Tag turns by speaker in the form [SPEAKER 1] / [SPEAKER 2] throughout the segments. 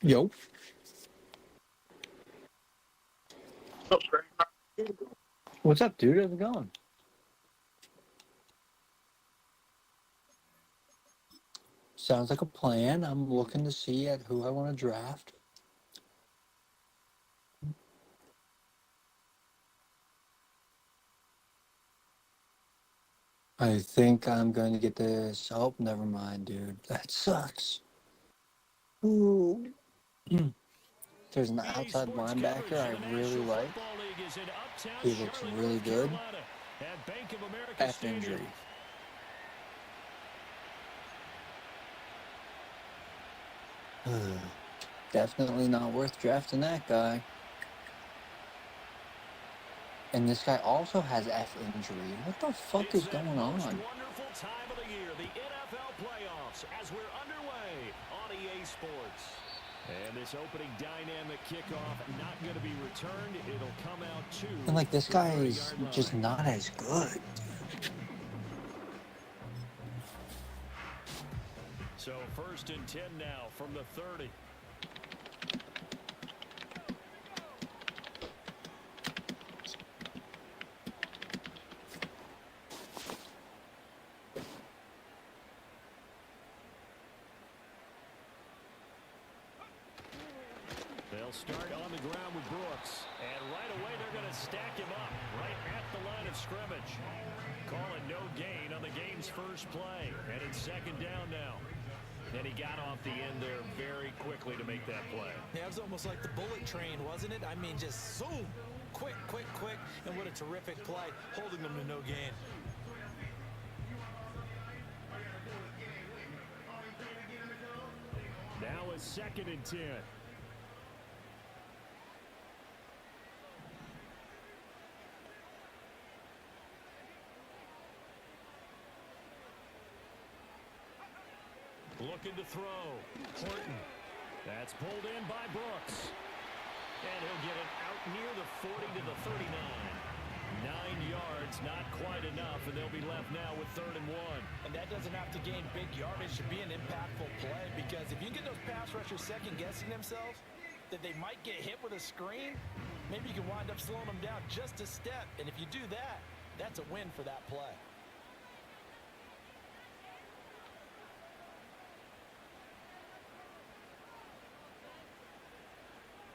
[SPEAKER 1] Yo. What's up, dude? How's it going? Sounds like a plan. I'm looking to see at who I want to draft. I think I'm going to get this. Oh, never mind, dude. That sucks. Ooh. There's an outside linebacker I really like. He looks really good. F injury. Definitely not worth drafting that guy. And this guy also has F injury. What the fuck is going on?
[SPEAKER 2] Wonderful time of the year, the NFL playoffs, as we're underway on EA Sports. And this opening dynamic kickoff not going to be returned. It'll come out to.
[SPEAKER 1] And like this guy is just not as good.
[SPEAKER 2] So 1st and 10 now from the 30. They'll start on the ground with Brooks. And right away they're going to stack him up right at the line of scrimmage. Calling no gain on the game's first play. And it's 2nd down now. And he got off the end there very quickly to make that play.
[SPEAKER 3] Yeah, it was almost like the bullet train, wasn't it? I mean, just zoom. Quick. And what a terrific play, holding them to no gain.
[SPEAKER 2] Now a 2nd and 10. Looking to throw. Horton. That's pulled in by Brooks. And he'll get it out near the 40 to the 39. 9 yards, not quite enough, and they'll be left now with 3rd and 1.
[SPEAKER 3] And that doesn't have to gain big yardage to be an impactful play, because if you get those pass rushers second-guessing themselves, that they might get hit with a screen, maybe you can wind up slowing them down just a step. And if you do that, that's a win for that play.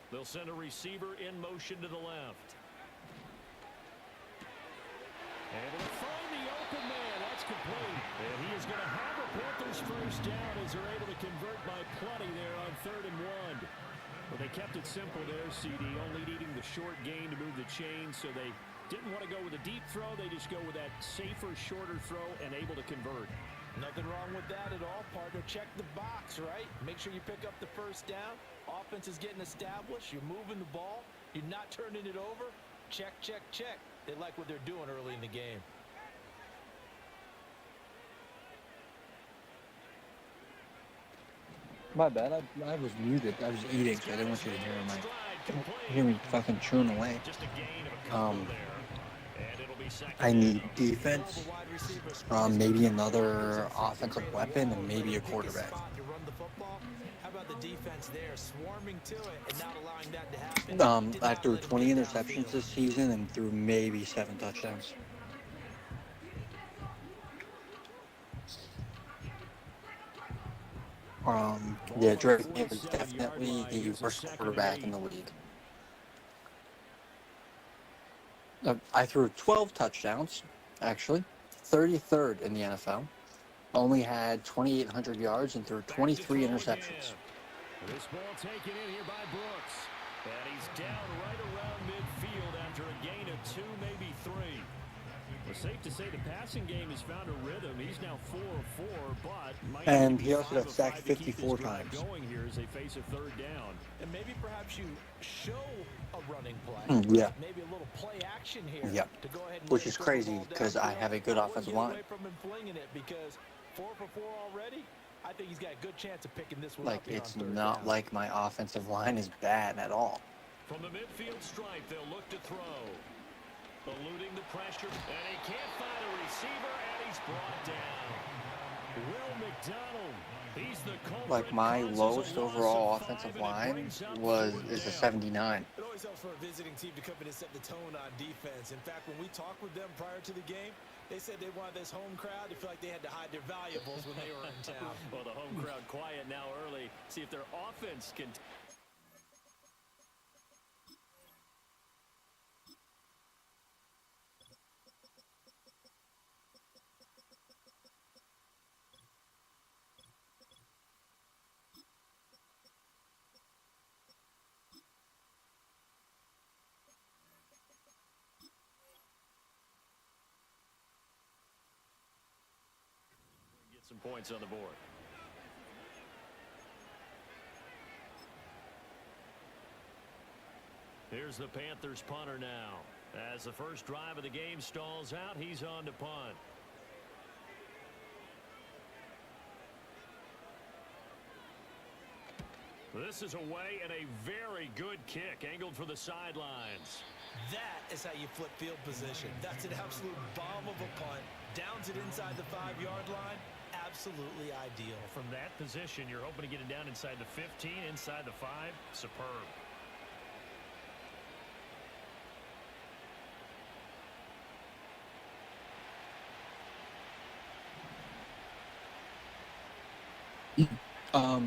[SPEAKER 2] They'll send a receiver in motion to the left. Able to find the open man. That's complete. And he is going to have a Panthers first down as they're able to convert by plenty there on 3rd and 1. Well, they kept it simple there, CD, only needing the short gain to move the chain, so they didn't want to go with a deep throw. They just go with that safer, shorter throw and able to convert.
[SPEAKER 3] Nothing wrong with that at all, partner. Check the box, right? Make sure you pick up the first down. Offense is getting established. You're moving the ball. You're not turning it over. Check. They like what they're doing early in the game.
[SPEAKER 1] My bad. I was muted. I was eating, so I didn't want you to hear me fucking chewing away. I need defense, maybe another offensive weapon, and maybe a quarterback.
[SPEAKER 3] How about the defense there, swarming to it and not allowing that to happen?
[SPEAKER 1] I threw 20 interceptions this season and threw maybe 7 touchdowns. Yeah, Drake is definitely the worst quarterback in the league. I threw 12 touchdowns, actually, 33rd in the NFL. Only had 2,800 yards and threw 23 interceptions.
[SPEAKER 2] This ball taken in here by Brooks. And he's down right around midfield after a gain of 2, maybe 3. Well, safe to say the passing game has found a rhythm. He's now 4 of 4, but
[SPEAKER 1] and he also got sacked 54 times.
[SPEAKER 2] Going here as they face a 3rd down.
[SPEAKER 3] And maybe perhaps you show a running play.
[SPEAKER 1] Yeah.
[SPEAKER 3] Maybe a little play action here.
[SPEAKER 1] Yeah.
[SPEAKER 3] To go ahead and
[SPEAKER 1] which is crazy because I have a good offensive line.
[SPEAKER 3] Away from him flinging it, because 4 for 4 already. I think he's got a good chance of picking this one
[SPEAKER 1] like
[SPEAKER 3] up. Like
[SPEAKER 1] it's not like my offensive line is bad at all.
[SPEAKER 2] From the midfield stripe, they'll look to throw. Eluding the pressure, and he can't find a receiver, and he's brought down. Will McDonald,
[SPEAKER 1] Like my lowest overall offensive line is a 79.
[SPEAKER 3] It always helps for a visiting team to come in and set the tone on defense. In fact, when we talked with them prior to the game, they said they wanted this home crowd to feel like they had to hide their valuables when they were in town.
[SPEAKER 2] Well, the home crowd quiet now early. See if their offense can... get some points on the board. Here's the Panthers punter now. As the first drive of the game stalls out, he's on to punt. This is away and a very good kick angled for the sidelines.
[SPEAKER 3] That is how you flip field position. That's an absolute bomb of a punt. Downs it inside the 5-yard line. Absolutely ideal.
[SPEAKER 2] From that position, you're hoping to get it down inside the 15, inside the 5. Superb.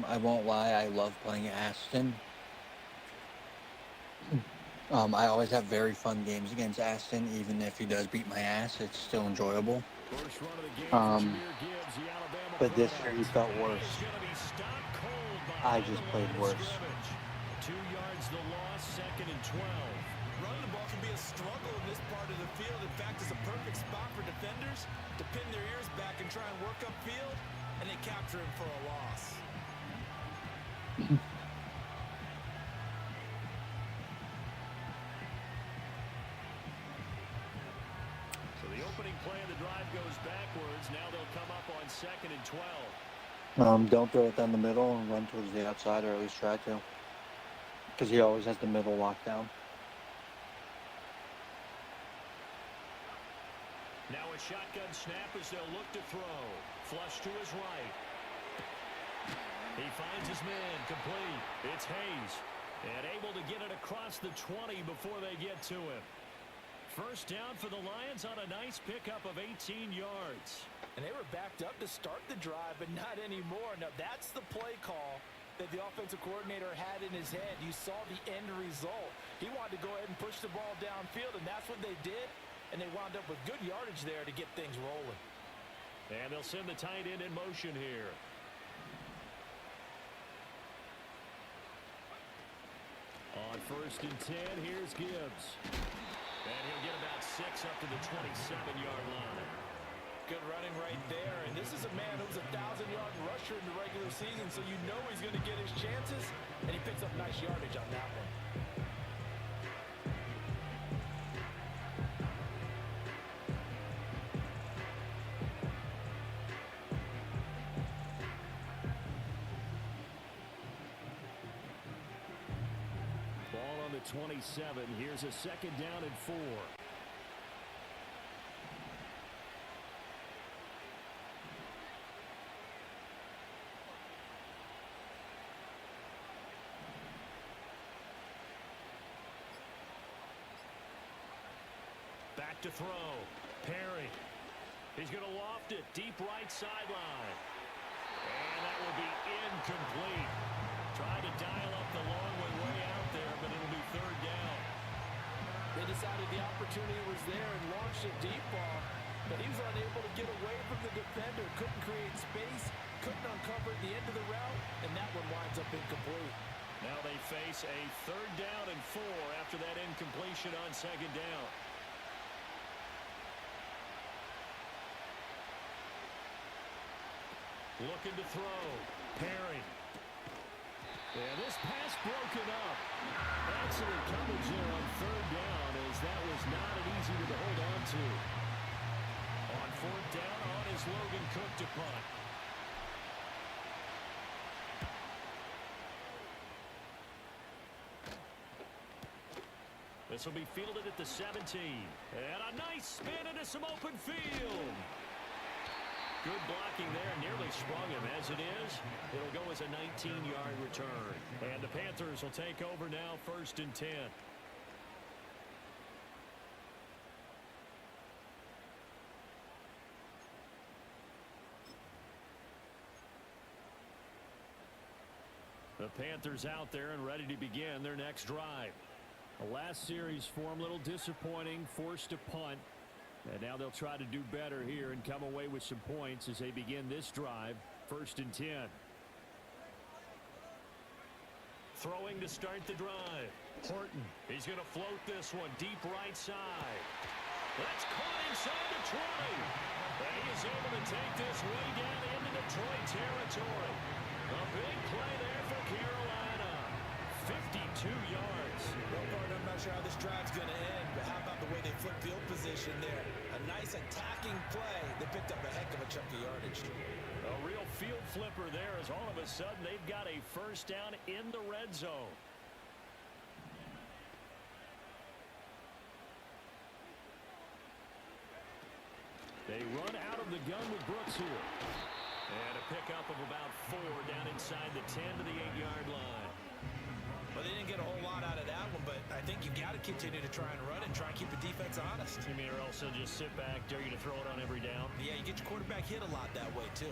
[SPEAKER 1] I won't lie, I love playing Aston. I always have very fun games against Aston, even if he does beat my ass, it's still enjoyable. But this year he felt worse. I just played worse.
[SPEAKER 2] 2 yards the loss, 2nd and 12.
[SPEAKER 3] Running the ball can be a struggle in this part of the field. In fact, it's a perfect spot for defenders to pin their ears back and try and work upfield, and they capture him for a loss.
[SPEAKER 2] So the opening play of the drive goes backwards. Now they'll come up on 2nd and 12.
[SPEAKER 1] Don't throw it down the middle and run towards the outside, or at least try to. Because he always has the middle locked down.
[SPEAKER 2] Now a shotgun snap as they'll look to throw. Flush to his right. He finds his man complete. It's Hayes. And able to get it across the 20 before they get to him. First down for the Lions on a nice pickup of 18 yards.
[SPEAKER 3] And they were backed up to start the drive, but not anymore. Now that's the play call that the offensive coordinator had in his head. You saw the end result. He wanted to go ahead and push the ball downfield, and that's what they did. And they wound up with good yardage there to get things rolling.
[SPEAKER 2] And they'll send the tight end in motion here. On 1st and 10, here's Gibbs. And he'll get about 6 up to the 27-yard line.
[SPEAKER 3] Good running right there. And this is a man who was a 1,000-yard rusher in the regular season, so you know he's going to get his chances. And he picks up nice yardage on that one.
[SPEAKER 2] Ball on the 27. Here's a 2nd down and 4. Back to throw. Perry. He's going to loft it deep right sideline. And that will be incomplete. Tried to dial up the long way out there, but it'll be 3rd down.
[SPEAKER 3] They decided the opportunity was there and launched a deep ball, but he was unable to get away from the defender. Couldn't create space, couldn't uncover the end of the route, and that one winds up incomplete.
[SPEAKER 2] Now they face a 3rd down and 4 after that incompletion on 2nd down. Looking to throw. Perry. And this pass broken up. Excellent coverage there on 3rd down, as that was not an easy one to hold on to. On 4th down, on is Logan Cook to punt. This will be fielded at the 17. And a nice spin into some open field. Good blocking there, nearly sprung him. As it is, it'll go as a 19-yard return. And the Panthers will take over now, 1st and 10. The Panthers out there and ready to begin their next drive. The last series for them, a little disappointing, forced a punt. And now they'll try to do better here and come away with some points as they begin this drive. 1st and 10. Throwing to start the drive. Horton. He's going to float this one deep right side. That's caught inside the 20. And he is able to take this way down into Detroit territory. A big play there for Carolina. 52 yards.
[SPEAKER 3] Well, partner, I'm not sure how this drive's going to end, but how about the way they flipped field position there? A nice attacking play. They picked up a heck of a chunk of yardage.
[SPEAKER 2] A real field flipper there as all of a sudden they've got a first down in the red zone. They run out of the gun with Brooks here. And a pickup of about 4 down inside the 10 to the 8-yard line.
[SPEAKER 3] Well, they didn't get a whole lot out of that one, but I think you've got to continue to try and run and try and keep the defense honest.
[SPEAKER 2] You mean or else they'll just sit back, dare you to throw it on every down?
[SPEAKER 3] Yeah, you get your quarterback hit a lot that way, too.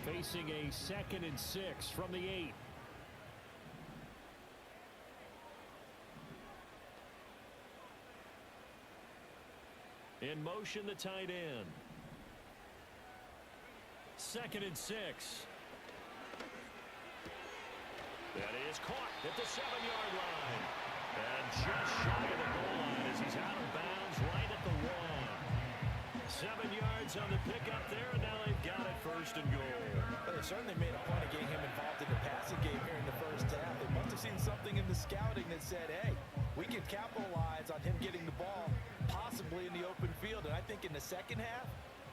[SPEAKER 2] Facing a 2nd and 6 from the 8. In motion, the tight end. 2nd and 6. That is caught at the 7-yard line. And just shy of the goal line as he's out of bounds right at the 1. 7 yards on the pickup there, and now they've got it 1st and goal.
[SPEAKER 3] Well, they certainly made a point of getting him involved in the passing game here in the first half. They must have seen something in the scouting that said, hey, we can capitalize on him getting the ball possibly in the open field. And I think in the second half,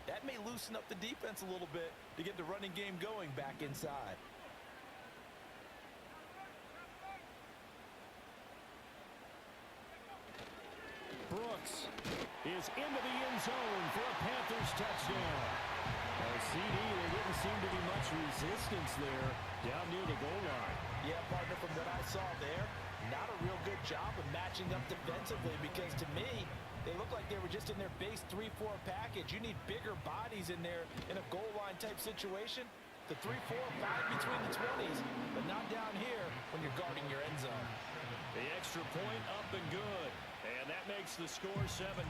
[SPEAKER 3] that may loosen up the defense a little bit to get the running game going back inside.
[SPEAKER 2] Brooks is into the end zone for a Panthers touchdown. CD, there didn't seem to be much resistance there down near the goal line.
[SPEAKER 3] Yeah, partner, from what I saw there, not a real good job of matching up defensively because to me, they look like they were just in their base 3-4 package. You need bigger bodies in there in a goal line type situation. The 3-4, 5 between the 20s, but not down here when you're guarding your end zone.
[SPEAKER 2] The extra point up and good. And that makes the score 7-0.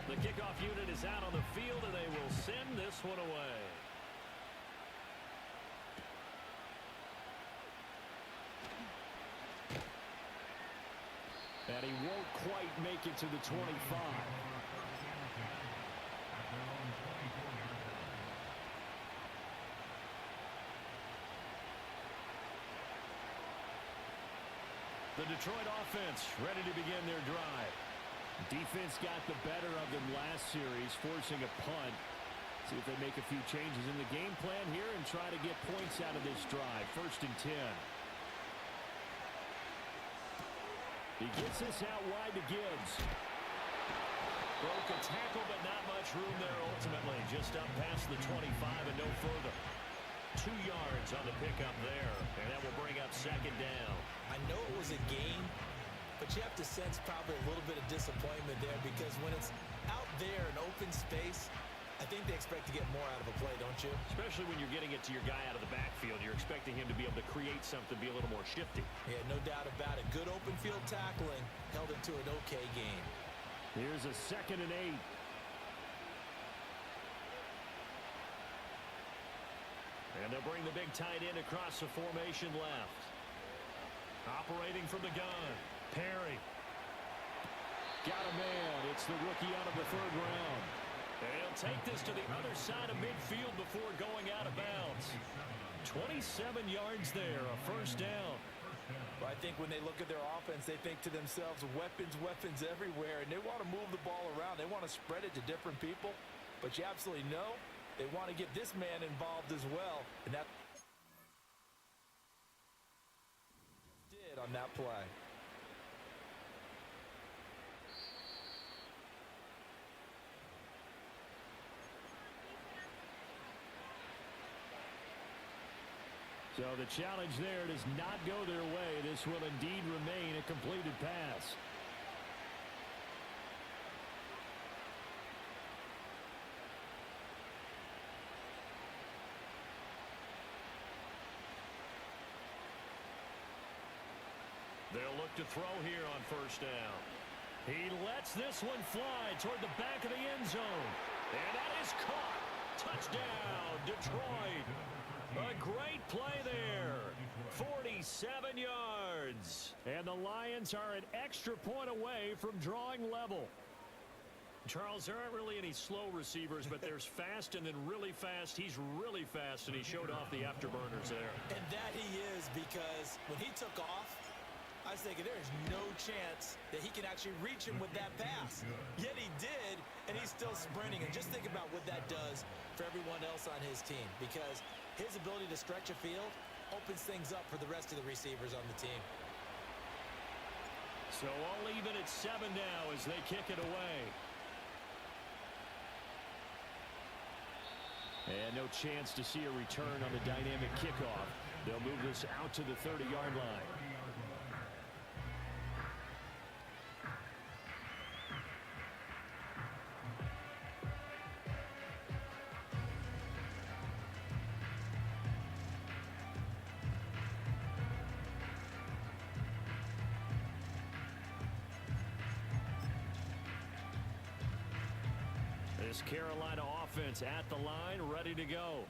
[SPEAKER 2] The kickoff unit is out on the field, and they will send this one away. And he won't quite make it to the 25. The Detroit offense ready to begin their drive. Defense got the better of them last series, forcing a punt. See if they make a few changes in the game plan here and try to get points out of this drive. 1st and 10. He gets this out wide to Gibbs. Broke a tackle, but not much room there ultimately. Just up past the 25 and no further. 2 yards on the pickup there, and that will bring up 2nd down.
[SPEAKER 3] I know it was a game, but you have to sense probably a little bit of disappointment there because when it's out there in open space, I think they expect to get more out of a play, don't you?
[SPEAKER 2] Especially when you're getting it to your guy out of the backfield. You're expecting him to be able to create something, be a little more shifty.
[SPEAKER 3] Yeah, no doubt about it. Good open field tackling held it to an okay game.
[SPEAKER 2] Here's a 2nd and 8. And they'll bring the big tight end across the formation left. Operating from the gun. Perry. Got a man. It's the rookie out of the 3rd round. And he'll take this to the other side of midfield before going out of bounds. 27 yards there, a 1st down.
[SPEAKER 3] Well, I think when they look at their offense, they think to themselves, weapons, weapons everywhere, and they want to move the ball around. They want to spread it to different people, but you absolutely know they want to get this man involved as well, and that did on that play.
[SPEAKER 2] So the challenge there does not go their way. This will indeed remain a completed pass. They'll look to throw here on first down. He lets this one fly toward the back of the end zone. And that is caught. Touchdown, Detroit. A great play there. 47 yards. And the Lions are an extra point away from drawing level. Charles, there aren't really any slow receivers, but there's fast and then really fast. He's really fast, and he showed off the afterburners there.
[SPEAKER 3] And that he is, because when he took off, I was thinking there is no chance that he can actually reach him with that pass. Yet he did, and he's still sprinting. And just think about what that does for everyone else on his team, because his ability to stretch a field opens things up for the rest of the receivers on the team.
[SPEAKER 2] So all even at 7 now as they kick it away. And no chance to see a return on the dynamic kickoff. They'll move this out to the 30-yard line. This Carolina offense at the line, ready to go.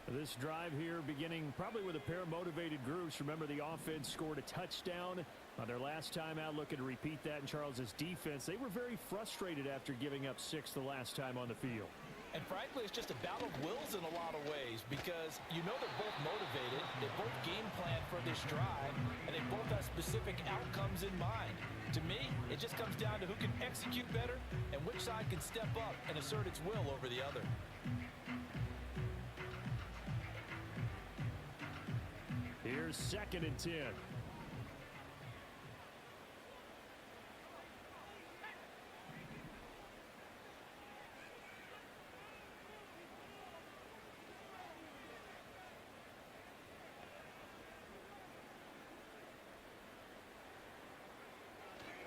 [SPEAKER 2] This drive here beginning probably with a pair of motivated groups. Remember, the offense scored a touchdown on their last time out. Looking to repeat that in Charles's defense. They were very frustrated after giving up 6 the last time on the field.
[SPEAKER 3] And frankly, it's just a battle of wills in a lot of ways, because you know they're both motivated, they both game plan for this drive, and they both have specific outcomes in mind. To me, it just comes down to who can execute better and which side can step up and assert its will over the other.
[SPEAKER 2] Here's 2nd and 10.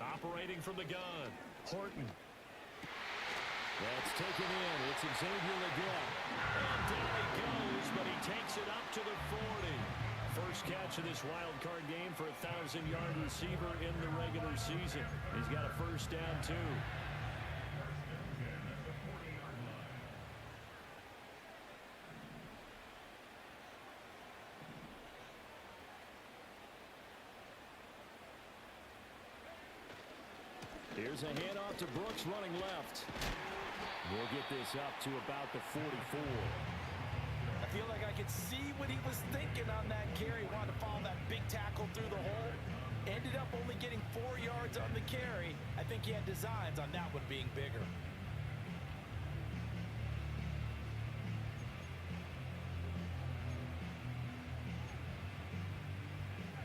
[SPEAKER 2] Operating from the gun, Horton. That's taken in. It's Xavier Leggett. And down he goes, but he takes it up to the 40. First catch of this wild card game for a 1,000-yard receiver in the regular season. He's got a first down, too. Here's a handoff to Brooks running left. We'll get this up to about the 44.
[SPEAKER 3] I feel like I could see what he was thinking on that carry. Wanted to follow that big tackle through the hole. Ended up only getting 4 yards on the carry. I think he had designs on that one being bigger.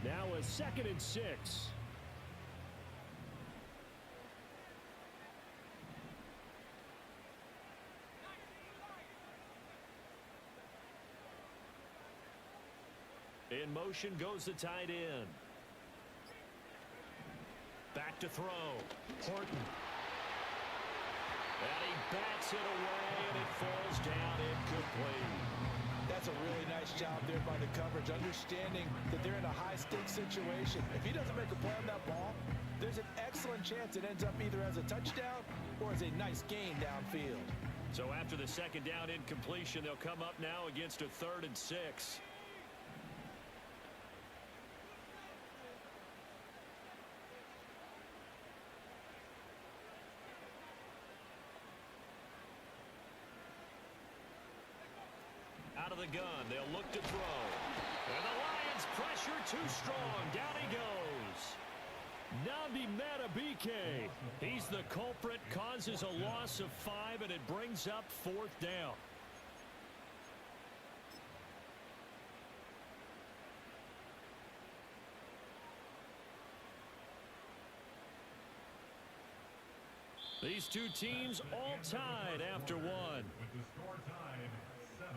[SPEAKER 2] Now a 2nd and 6. In motion goes the tight end. Back to throw. Horton. And he bats it away, and it falls down incomplete.
[SPEAKER 3] That's a really nice job there by the coverage, understanding that they're in a high-stakes situation. If he doesn't make a play on that ball, there's an excellent chance it ends up either as a touchdown or as a nice gain downfield.
[SPEAKER 2] So after the 2nd down incompletion, they'll come up now against a 3rd and 6. Out of the gun, they'll look to throw. And the Lions pressure too strong. Down he goes. Namdi Matabike. He's the culprit, causes a loss of 5, and it brings up 4th down. These two teams all tied after one.
[SPEAKER 4] With the score tied 7-7.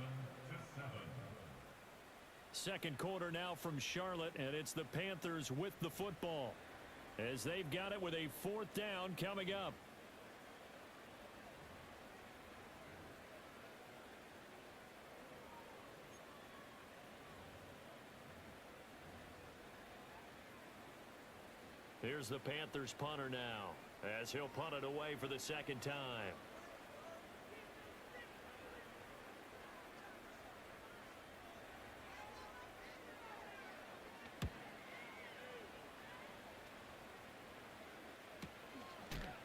[SPEAKER 2] Second quarter now from Charlotte, and it's the Panthers with the football, as they've got it with a 4th down coming up. Here's the Panthers punter now, as he'll punt it away for the second time.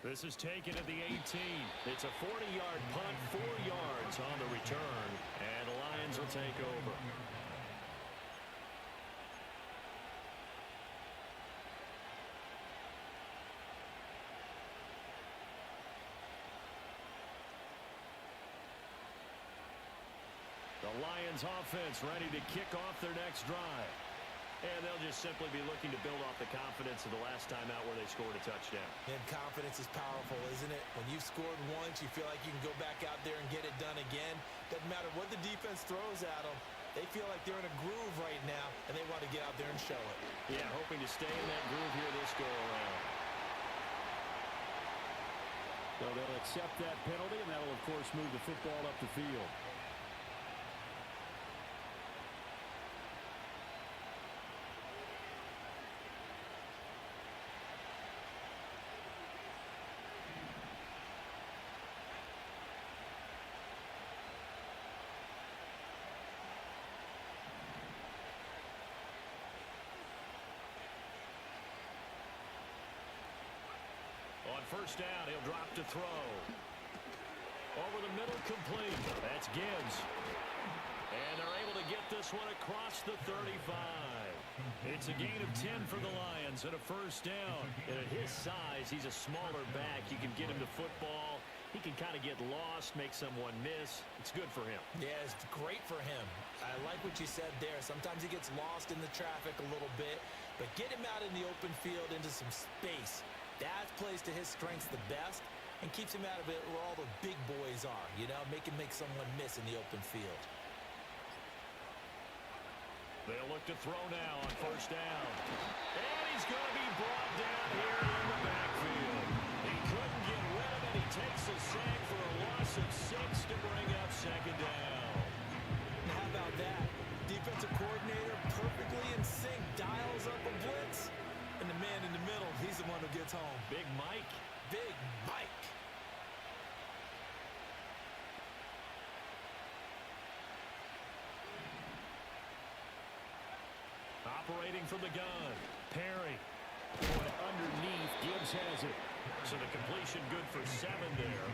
[SPEAKER 2] This is taken at the 18. It's a 40-yard punt, 4 yards on the return, and the Lions will take over. The Lions offense ready to kick off their next drive. And they'll just simply be looking to build off the confidence of the last time out where they scored a touchdown.
[SPEAKER 3] And confidence is powerful, isn't it? When you've scored once, you feel like you can go back out there and get it done again. Doesn't matter what the defense throws at them. They feel like they're in a groove right now, and they want to get out there and show it.
[SPEAKER 2] Yeah, hoping to stay in that groove here this go-around. So they'll accept that penalty, and that'll, of course, move the football up the field. On first down, he'll drop to throw. Over the middle, complete. That's Gibbs. And they're able to get this one across the 35. It's a gain of 10 for the Lions and a first down. And at his size, he's a smaller back. You can get him to football. He can kind of get lost, make someone miss. It's good for him.
[SPEAKER 3] Yeah, it's great for him. I like what you said there. Sometimes he gets lost in the traffic a little bit, but get him out in the open field into some space. That plays to his strengths the best and keeps him out of it where all the big boys are, you know, make someone miss in the open field.
[SPEAKER 2] They'll look to throw now on first down. And he's going to be brought down here in the backfield. He couldn't get rid of it. He takes a sack for a loss of 6 to bring up second down.
[SPEAKER 3] How about that? Defensive coordinator perfectly in sync, dials up a blitz. And the man in the middle, he's the one who gets home.
[SPEAKER 2] Big Mike.
[SPEAKER 3] Big Mike.
[SPEAKER 2] Operating from the gun. Perry. Boy, underneath. Gibbs has it. So the completion good for 7 there.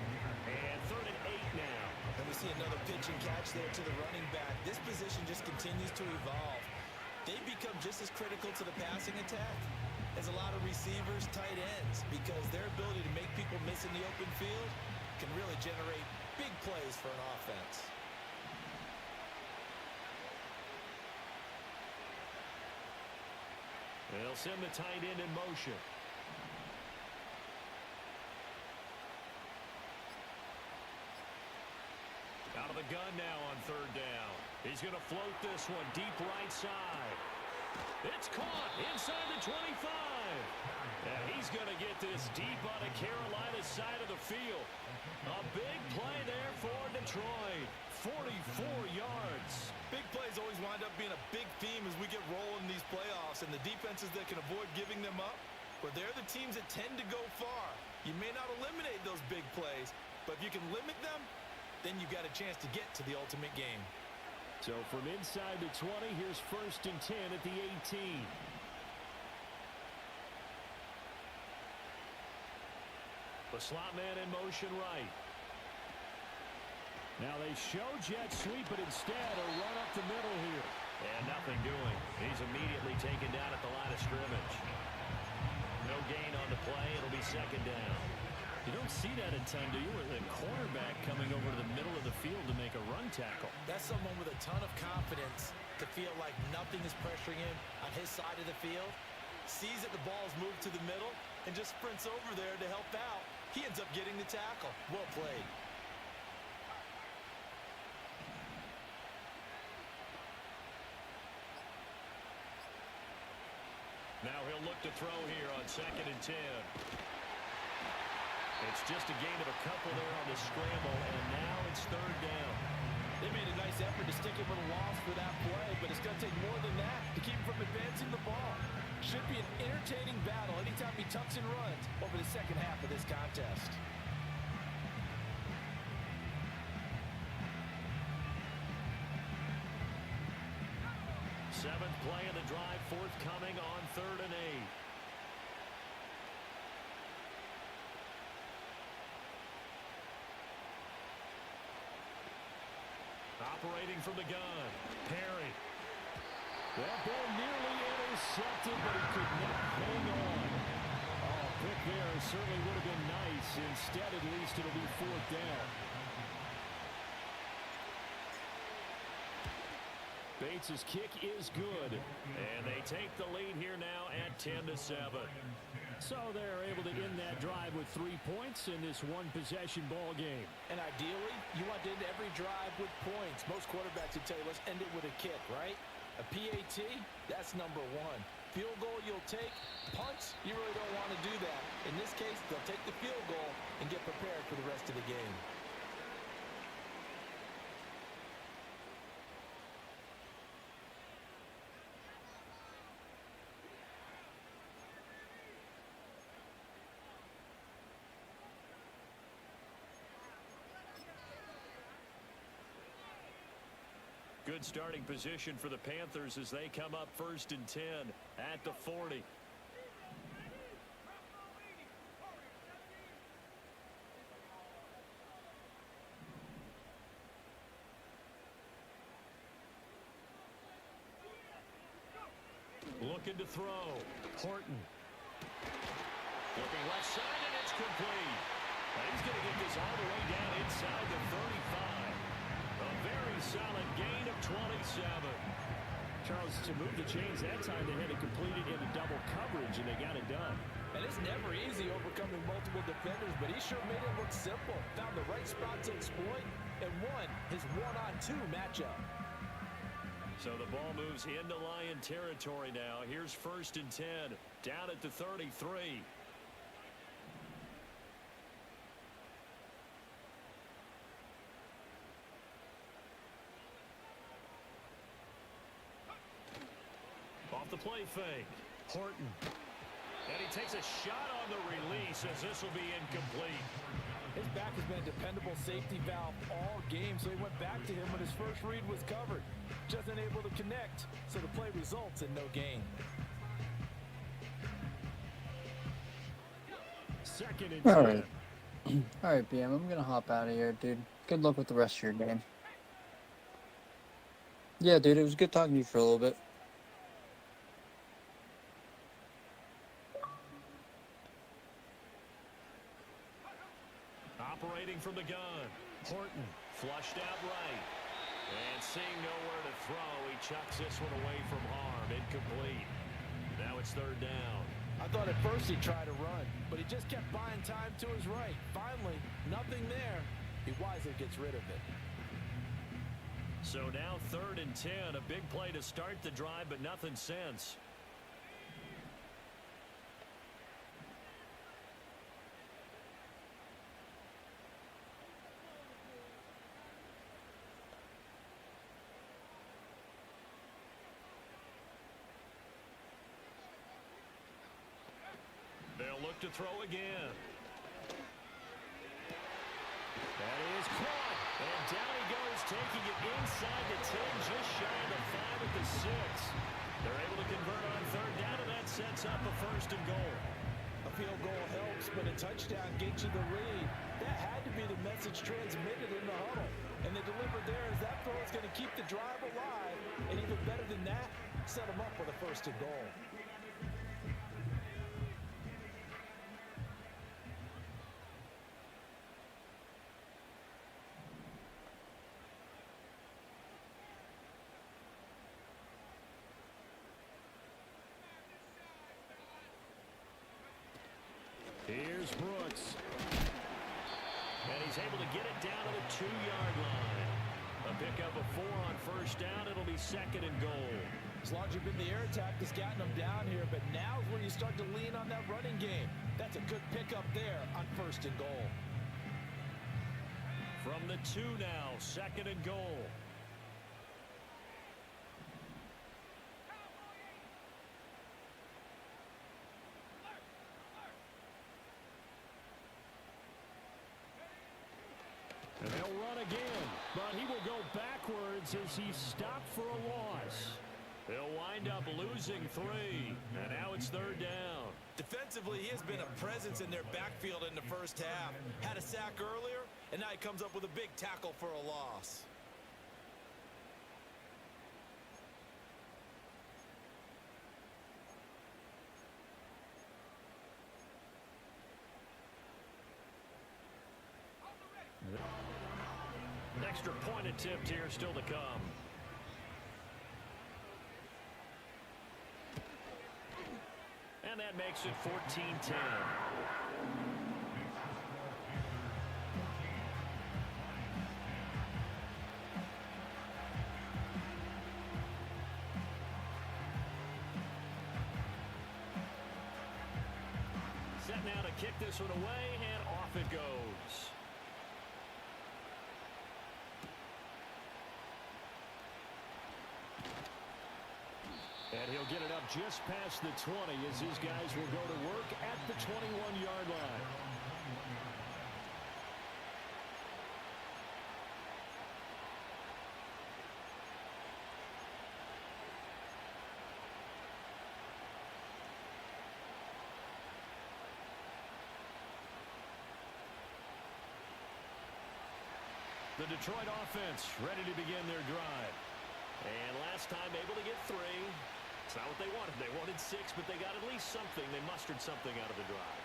[SPEAKER 2] And 3rd and 8 now.
[SPEAKER 3] And we see another pitch and catch there to the running back. This position just continues to evolve. They become just as critical to the passing attack as a lot of receivers, tight ends, because their ability to make people miss in the open field can really generate big plays for an offense.
[SPEAKER 2] They'll send the tight end in motion. Out of the gun now on 3rd down. He's going to float this one deep right side. It's caught inside the 25. And he's going to get this deep on the Carolina side of the field. A big play there for Detroit. 44 yards.
[SPEAKER 3] Big plays always wind up being a big theme as we get rolling in these playoffs, and the defenses that can avoid giving them up, but they're the teams that tend to go far. You may not eliminate those big plays, but if you can limit them, then you've got a chance to get to the ultimate game.
[SPEAKER 2] So from inside the 20, here's 1st and 10 at the 18. The slot man in motion right. Now they show jet sweep, but instead a run up the middle here. And nothing doing. He's immediately taken down at the line of scrimmage. No gain on the play. It'll be second down.
[SPEAKER 5] You don't see that a ton, do you? With a cornerback coming over to the middle of the field to make a run tackle.
[SPEAKER 3] That's someone with a ton of confidence to feel like nothing is pressuring him on his side of the field. Sees that the ball is moved to the middle and just sprints over there to help out. He ends up getting the tackle. Well played.
[SPEAKER 2] Now he'll look to throw here on 2nd and 10. It's just a gain of a couple there on the scramble, and now it's 3rd down.
[SPEAKER 3] They made a nice effort to stick him with a loss for that play, but it's going to take more than that to keep him from advancing the ball. Should be an entertaining battle anytime he tucks and runs over the second half of this contest.
[SPEAKER 2] Seventh play of the drive forthcoming on 3rd and 8. Operating from the gun, Perry.
[SPEAKER 5] That ball nearly intercepted, but he could not hang on. Oh, pick there certainly would have been nice. Instead, at least, it'll be 4th down. Bates' kick is good.
[SPEAKER 2] And they take the lead here now at 10-7.
[SPEAKER 5] So they're able to end that drive with 3 points in this one-possession ball game.
[SPEAKER 3] And ideally, you want to end every drive with points. Most quarterbacks would tell you, let's end it with a kick, right? A PAT, that's number 1. Field goal you'll take. Punts, you really don't want to do that. In this case, they'll take the field goal and get prepared for the rest of the game.
[SPEAKER 2] Good starting position for the Panthers as they come up 1st and 10 at the 40. Looking to throw. Horton. Looking left side, and it's complete. He's going to get this all the way down inside the 35. A very solid gain of 27.
[SPEAKER 5] Charles, to move the chains that time, they had to complete it into double coverage, and they got it done.
[SPEAKER 3] And it's never easy overcoming multiple defenders, but he sure made it look simple. Found the right spot to exploit and won his one-on-2 matchup.
[SPEAKER 2] So the ball moves into Lion territory now. Here's 1st and 10, down at the 33. Off the play fake. Horton. And he takes a shot on the release as this will be incomplete.
[SPEAKER 3] His back has been a dependable safety valve all game, so he went back to him when his first read was covered. Just unable to connect, so the play results in no gain.
[SPEAKER 5] 2nd and 10.
[SPEAKER 1] All right. All right, BM, I'm going to hop out of here, dude. Good luck with the rest of your game. Yeah, dude, it was good talking to you for a little bit.
[SPEAKER 2] Operating from the gun. Horton flushed out right. And seeing nowhere to throw, he chucks this one away from harm. Incomplete. Now it's 3rd down.
[SPEAKER 3] I thought at first he'd try to run, but he just kept buying time to his right. Finally, nothing there. He wisely gets rid of it.
[SPEAKER 2] So now 3rd and 10. A big play to start the drive, but nothing since. They'll look to throw again. That is caught. And down he goes, taking it inside the 10, just shy of the 5 at the 6. They're able to convert on 3rd down, and that sets up a 1st and goal.
[SPEAKER 3] A field goal helps, but a touchdown gets you the lead. That had to be the message transmitted in the huddle. And they delivered there as that throw is going to keep the drive alive And even better than that, set them up with a first and goal.
[SPEAKER 2] Here's Brooks. And he's able to get it down to the 2-yard line. A pickup of 4 on first down. It'll be second and goal.
[SPEAKER 3] It's largely been the air attack that's gotten them down here, but now's where you start to lean on that running game. That's a good pickup there on first and goal.
[SPEAKER 2] From the 2 now, second and goal. And they'll run again, but he will go backwards as he's stopped for a loss. They'll wind up losing 3, and now it's third down.
[SPEAKER 3] Defensively, he has been a presence in their backfield in the first half. Had a sack earlier, and now he comes up with a big tackle for a loss.
[SPEAKER 2] An extra point attempt here still to come. And that makes it 14-10. Set now to kick this one away, and off it goes. And he'll get it up just past the 20 as his guys will go to work at the 21-yard line. The Detroit offense ready to begin their drive. And last time able to get 3. It's not what they wanted. They wanted 6, but they got at least something. They mustered something out of the drive.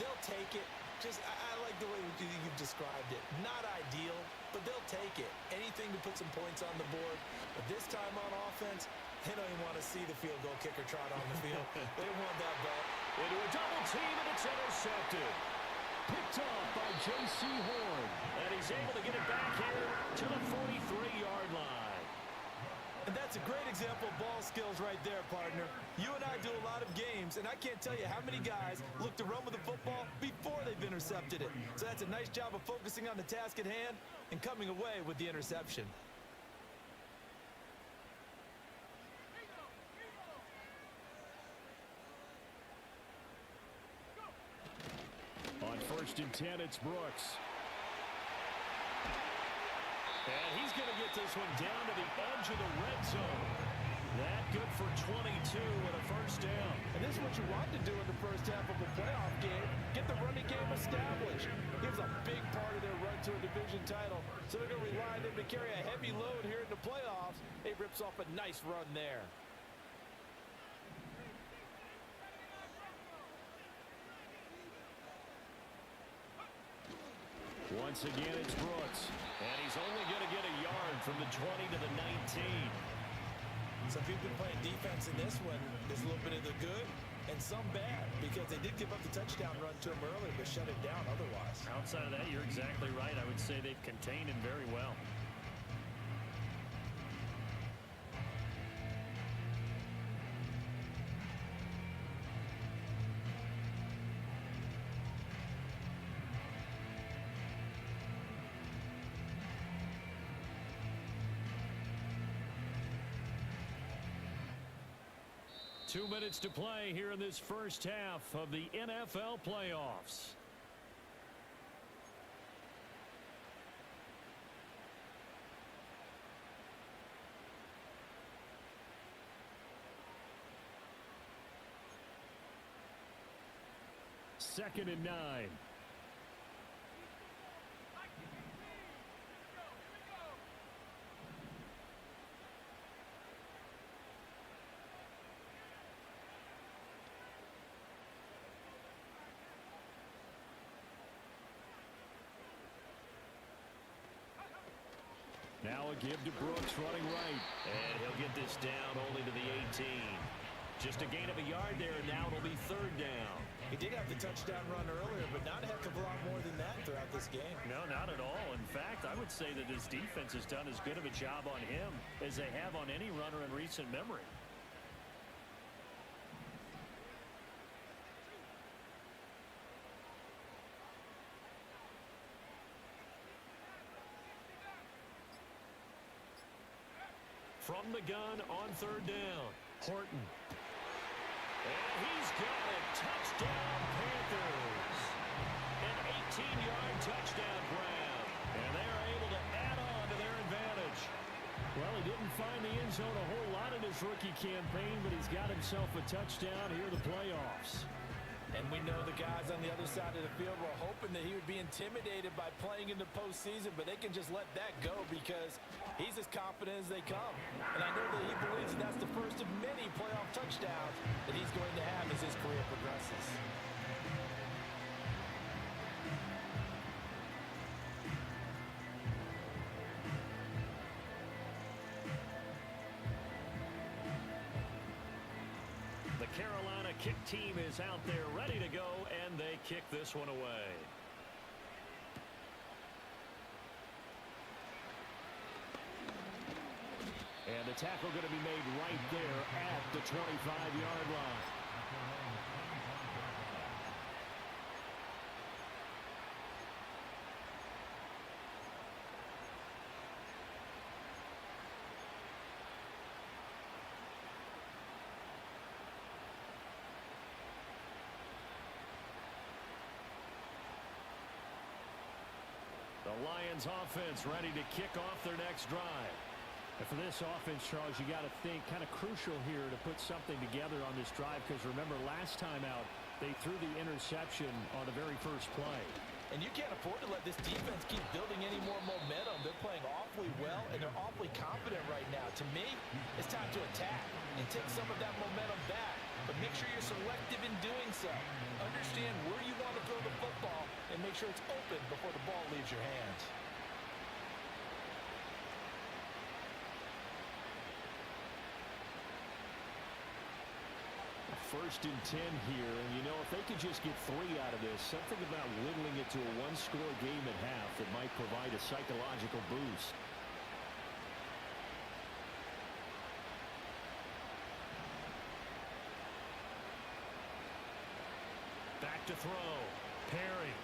[SPEAKER 3] They'll take it. I like the way you've described it. Not ideal, but they'll take it. Anything to put some points on the board. But this time on offense, they don't even want to see the field goal kicker trot on the field. They want that ball.
[SPEAKER 2] Into a double team, and it's intercepted. Picked off by J.C. Horn. And he's able to get it back here to the 43-yard line.
[SPEAKER 3] And that's a great example of ball skills right there, partner. You and I do a lot of games, and I can't tell you how many guys look to run with the football before they've intercepted it. So that's a nice job of focusing on the task at hand and coming away with the interception.
[SPEAKER 2] On 1st and 10, it's Brooks. And he's going to get this one down to the edge of the red zone. That good for 22 and a first down.
[SPEAKER 3] And this is what you want to do in the first half of a playoff game. Get the running game established. Here's a big part of their run to a division title. So they're going to rely on him to carry a heavy load here in the playoffs. He rips off a nice run there.
[SPEAKER 2] Once again, it's Brooks. And he's only going to get a yard from the 20 to the 19.
[SPEAKER 3] Some people have been playing defense in this one. There's a little bit of the good and some bad because they did give up the touchdown run to him earlier but shut it down otherwise.
[SPEAKER 2] Outside of that, you're exactly right. I would say they've contained him very well. Two minutes to play here in this first half of the NFL playoffs. Second and 9. throw, give to Brooks running right. And he'll get this down only to the 18. Just a gain of a yard there, and now it'll be third down.
[SPEAKER 3] He did have the touchdown run earlier, but not a heck of a lot more than that throughout this game.
[SPEAKER 2] No, not at all. In fact, I would say that his defense has done as good of a job on him as they have on any runner in recent memory. From the gun on third down, Horton. And he's got it. Touchdown, Panthers. An 18-yard touchdown grab. And they are able to add on to their advantage. Well, he didn't find the end zone a whole lot in his rookie campaign, but he's got himself a touchdown here in the playoffs.
[SPEAKER 3] And we know the guys on the other side of the field were hoping that he would be intimidated by playing in the postseason, but they can just let that go because he's as confident as they come. And I know that he believes that that's the first of many playoff touchdowns that he's going to have as his career progresses.
[SPEAKER 2] The Carolina kick team is out there ready to go, and they kick this one away. And the tackle going to be made right there at the 25-yard line. The Lions offense ready to kick off their next drive. And for this offense, Charles, you got to think kind of crucial here to put something together on this drive because remember last time out they threw the interception on the very first play.
[SPEAKER 3] And you can't afford to let this defense keep building any more momentum. They're playing awfully well, and they're awfully confident right now. To me, it's time to attack and take some of that momentum back. But make sure you're selective in doing so. Understand where you want to throw the football and make sure it's open before the ball leaves your hands.
[SPEAKER 2] First and 10 here, and you know, if they could just get 3 out of this, something about whittling it to a one-score game at half that might provide a psychological boost. Back to throw. Perry.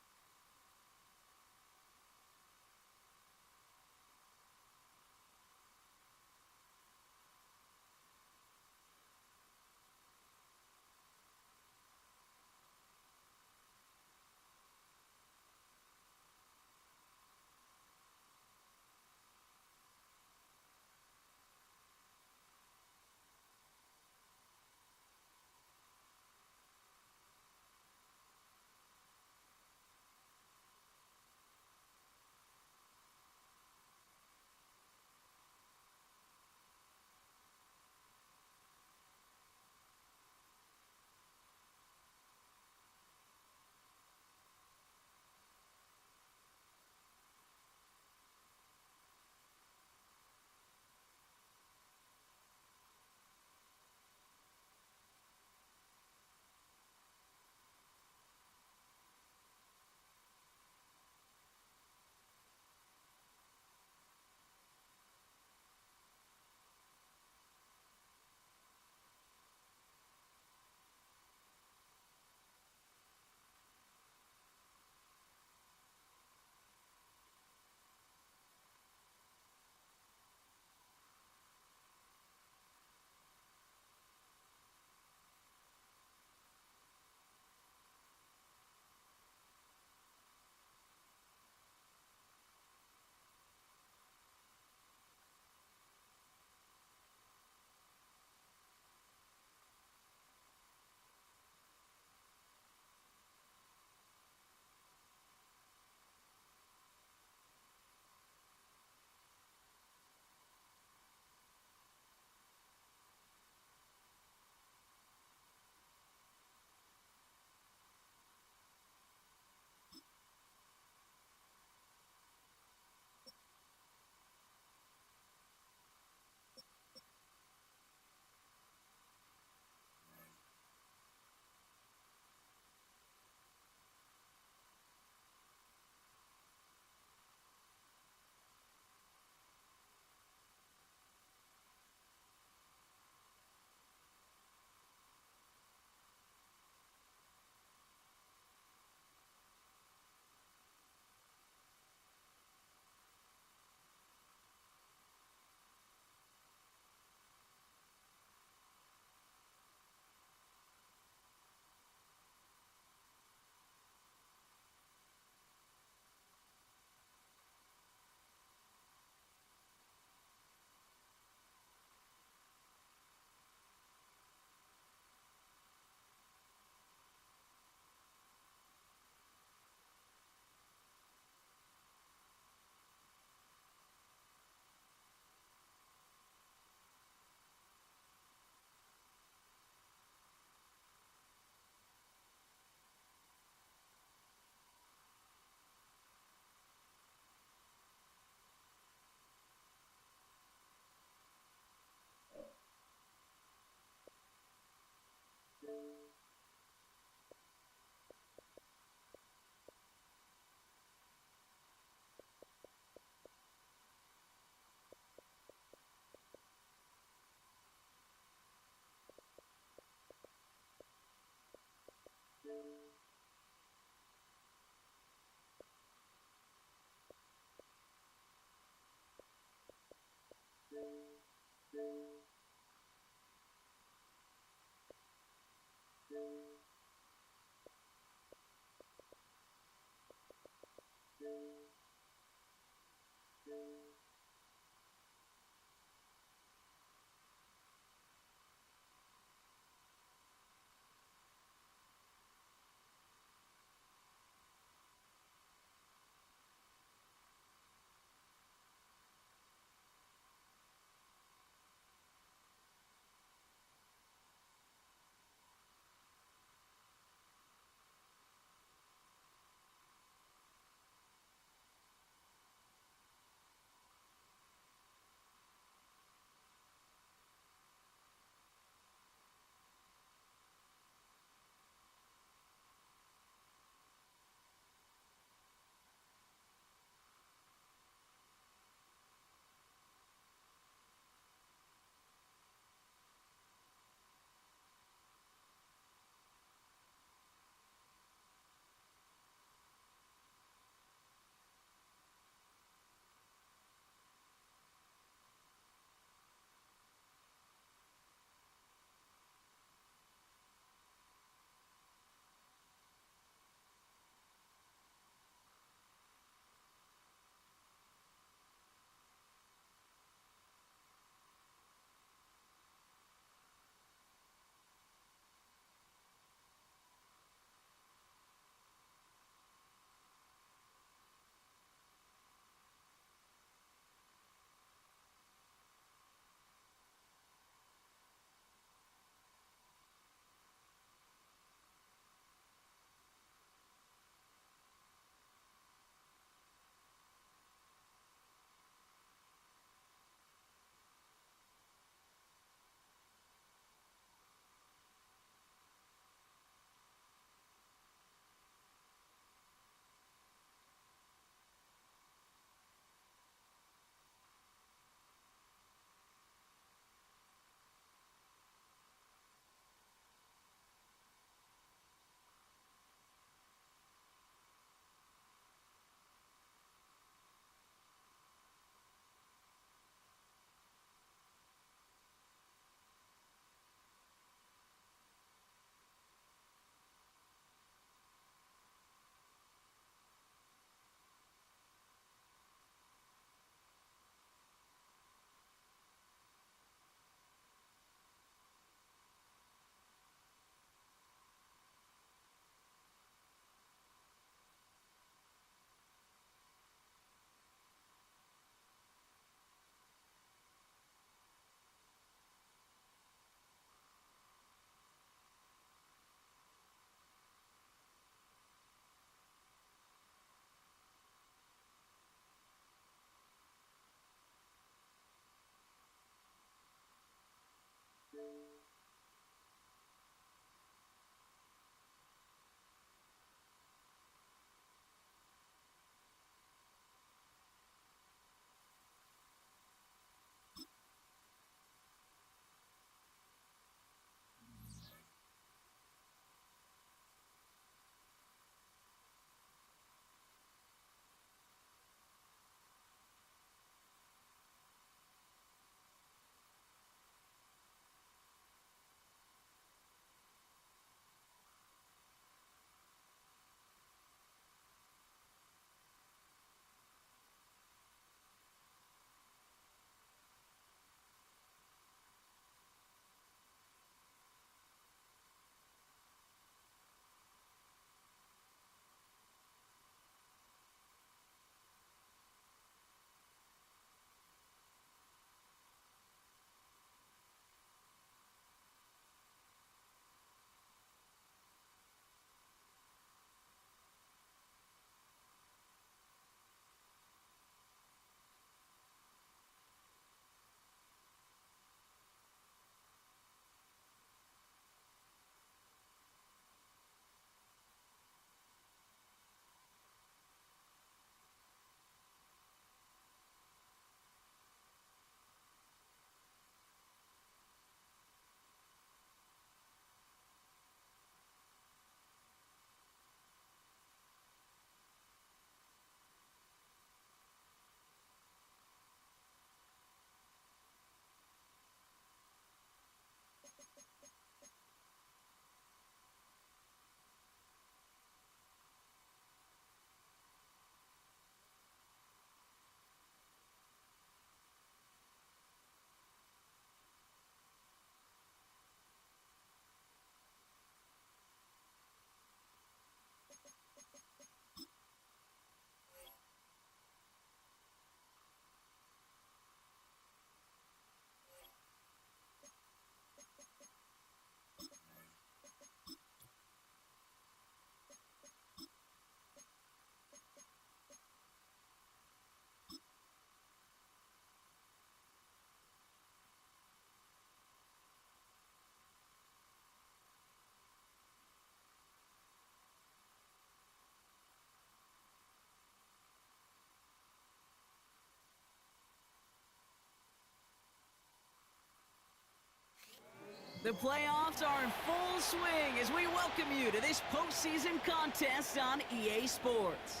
[SPEAKER 6] The playoffs are in full swing as we welcome you to this postseason contest on EA Sports.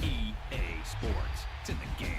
[SPEAKER 7] EA Sports. It's in the game.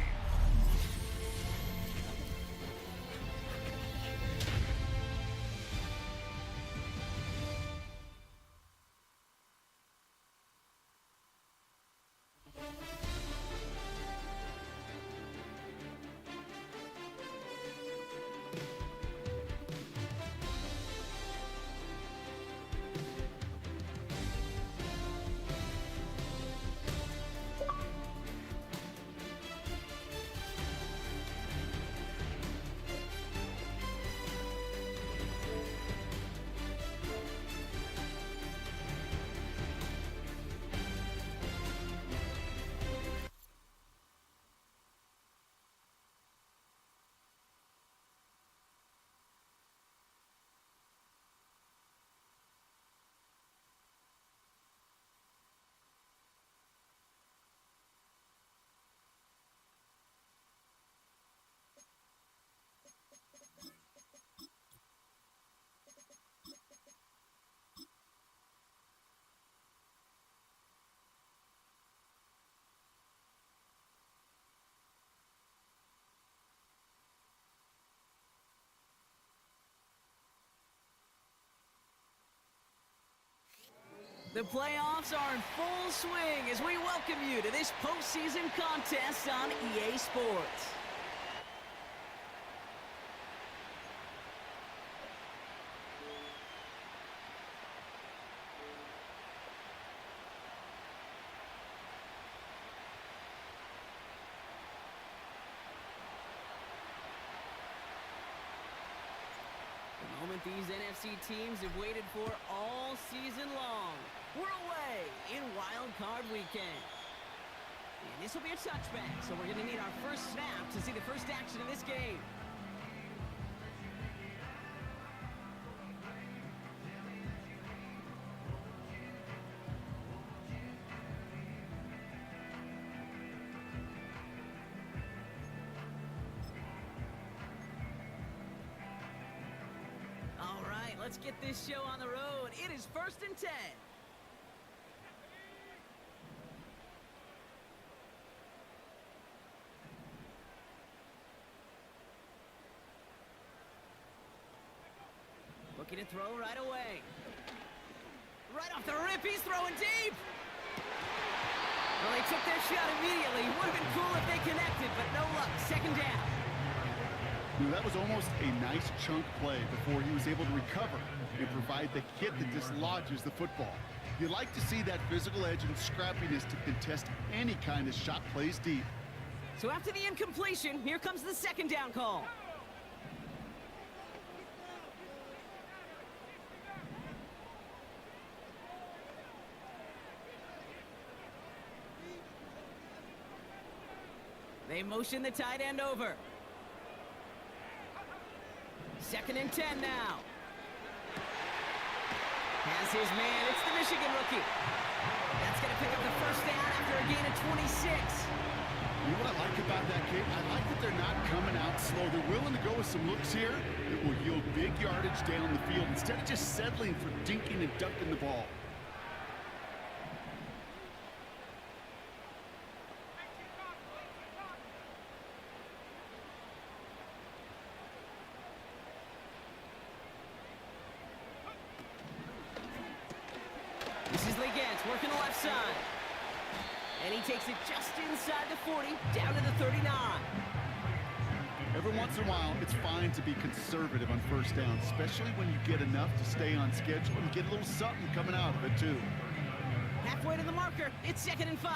[SPEAKER 6] The playoffs are in full swing as we welcome you to this postseason contest on EA Sports. The moment these NFC teams have waited for all season long. We're away in Wild Card Weekend. And this will be a touchback, so we're going to need our first snap to see the first action in this game. All right, let's get this show on the road. It is 1st and 10. Looking to throw right away. Right off the rip, he's throwing deep. Well, they took their shot immediately. Would have been cool if they connected, but no luck. 2nd down.
[SPEAKER 8] That was almost a nice chunk play before he was able to recover and provide the hit that dislodges the football. You like to see that physical edge and scrappiness to contest any kind of shot plays deep.
[SPEAKER 6] So after the incompletion, here comes the 2nd down call. They motion the tight end over. 2nd and 10 now. Has his man. It's the Michigan rookie. That's going to pick up the 1st down after a gain of 26.
[SPEAKER 8] You know what I like about that kid? I like that they're not coming out slow. They're willing to go with some looks here that will yield big yardage down the field instead of just settling for dinking and ducking the ball.
[SPEAKER 6] Working the left side. And he takes it just inside the 40, down to the 39.
[SPEAKER 8] Every once in a while, it's fine to be conservative on 1st down, especially when you get enough to stay on schedule and get a little something coming out of it, too.
[SPEAKER 6] Halfway to the marker, it's 2nd and 5.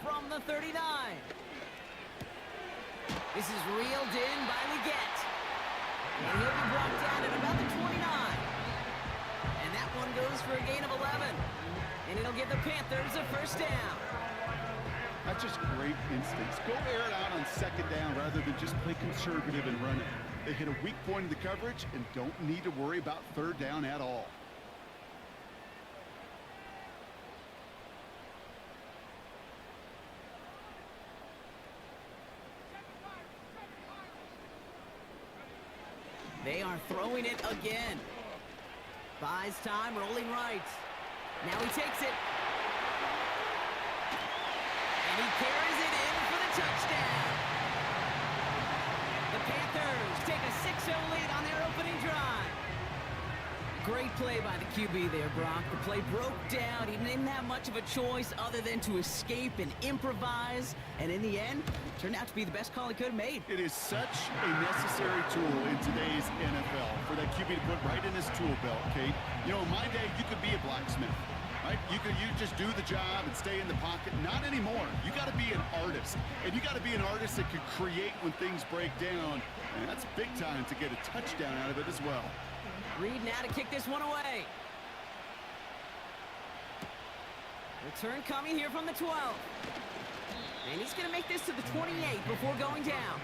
[SPEAKER 6] From the 39. This is reeled in by Leggett. And he'll be brought down at about the 29. And that one goes for a gain of 11. And it'll give the Panthers a 1st down.
[SPEAKER 8] That's just great instincts. Go air it out on second down rather than just play conservative and run it. They hit a weak point in the coverage and don't need to worry about third down at all.
[SPEAKER 6] They are throwing it again. Buys time, rolling right. Now he takes it. And he carries it in for the touchdown. The Panthers take a 6-0 lead on their opening drive. Great play by the QB there, Brock. The play broke down. He didn't have much of a choice other than to escape and improvise. And in the end, it turned out to be the best call he could have made.
[SPEAKER 8] It is such a necessary tool in today's NFL for that QB to put right in his tool belt, Kate. You know, in my day, you could be a blacksmith, right? You just do the job and stay in the pocket. Not anymore. You got to be an artist. And you got to be an artist that can create when things break down. And that's big time to get a touchdown out of it as well.
[SPEAKER 6] Reed now to kick this one away. Return coming here from the 12. And he's going to make this to the 28 before going down.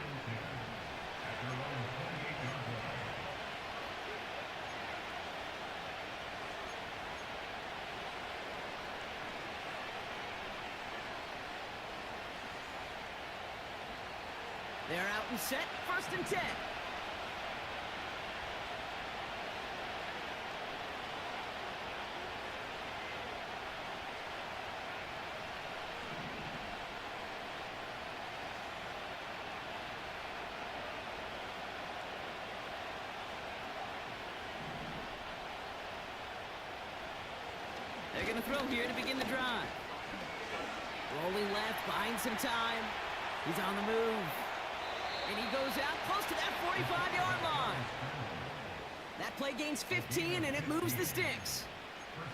[SPEAKER 6] They're out and set, 1st and 10. They're going to throw here to begin the drive. Rolling left, buying some time. He's on the move. And he goes out close to that 45-yard line. That play gains 15, and it moves the sticks.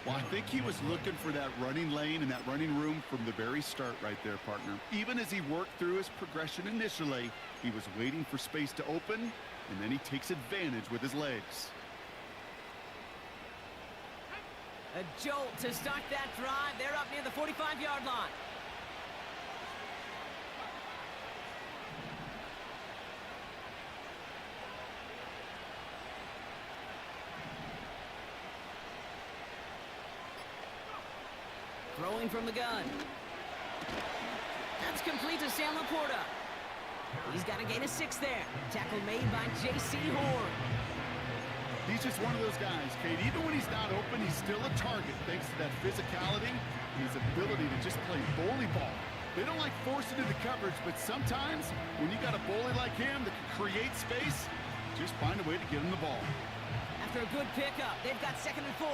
[SPEAKER 8] Well, I think he was looking for that running lane and that running room from the very start right there, partner. Even as he worked through his progression initially, he was waiting for space to open, and then he takes advantage with his legs.
[SPEAKER 6] A jolt to start that drive. They're up near the 45-yard line. Throwing from the gun. That's complete to Sam Laporta. He's got a gain of 6 there. Tackle made by J.C. Horn.
[SPEAKER 8] He's just one of those guys, Kate. Even when he's not open, he's still a target thanks to that physicality and his ability to just play bully ball. They don't like forcing into coverage, but sometimes when you got a bully like him that can create space, just find a way to get him the ball.
[SPEAKER 6] After a good pickup, they've got 2nd and 4.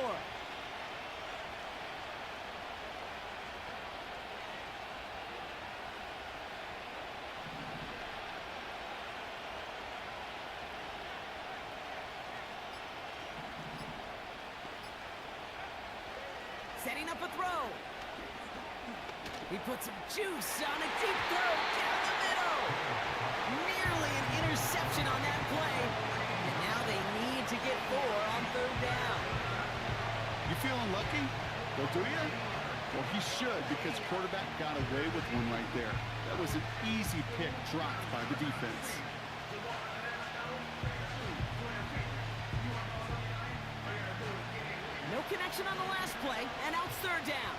[SPEAKER 6] Setting up a throw. He puts some juice on a deep throw down the middle. Nearly an interception on that play. And now they need to get 4 on 3rd down.
[SPEAKER 8] You feeling lucky? Well, do you? Well, he should, because quarterback got away with one right there. That was an easy pick dropped by the defense.
[SPEAKER 6] No connection on the last play, and now it's 3rd down.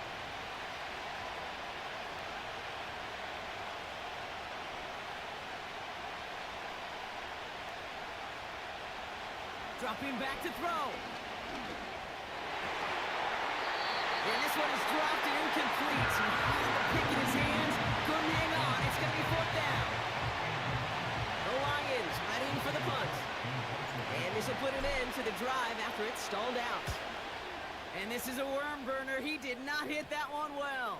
[SPEAKER 6] Dropping back to throw. And this one is dropped and incomplete. So he had the pick in his hands, couldn't hang on. It's going to be 4th down. The Lions ready for the punt. And this will put an end to the drive after it stalled out. And this is a worm burner. He did not hit that one well.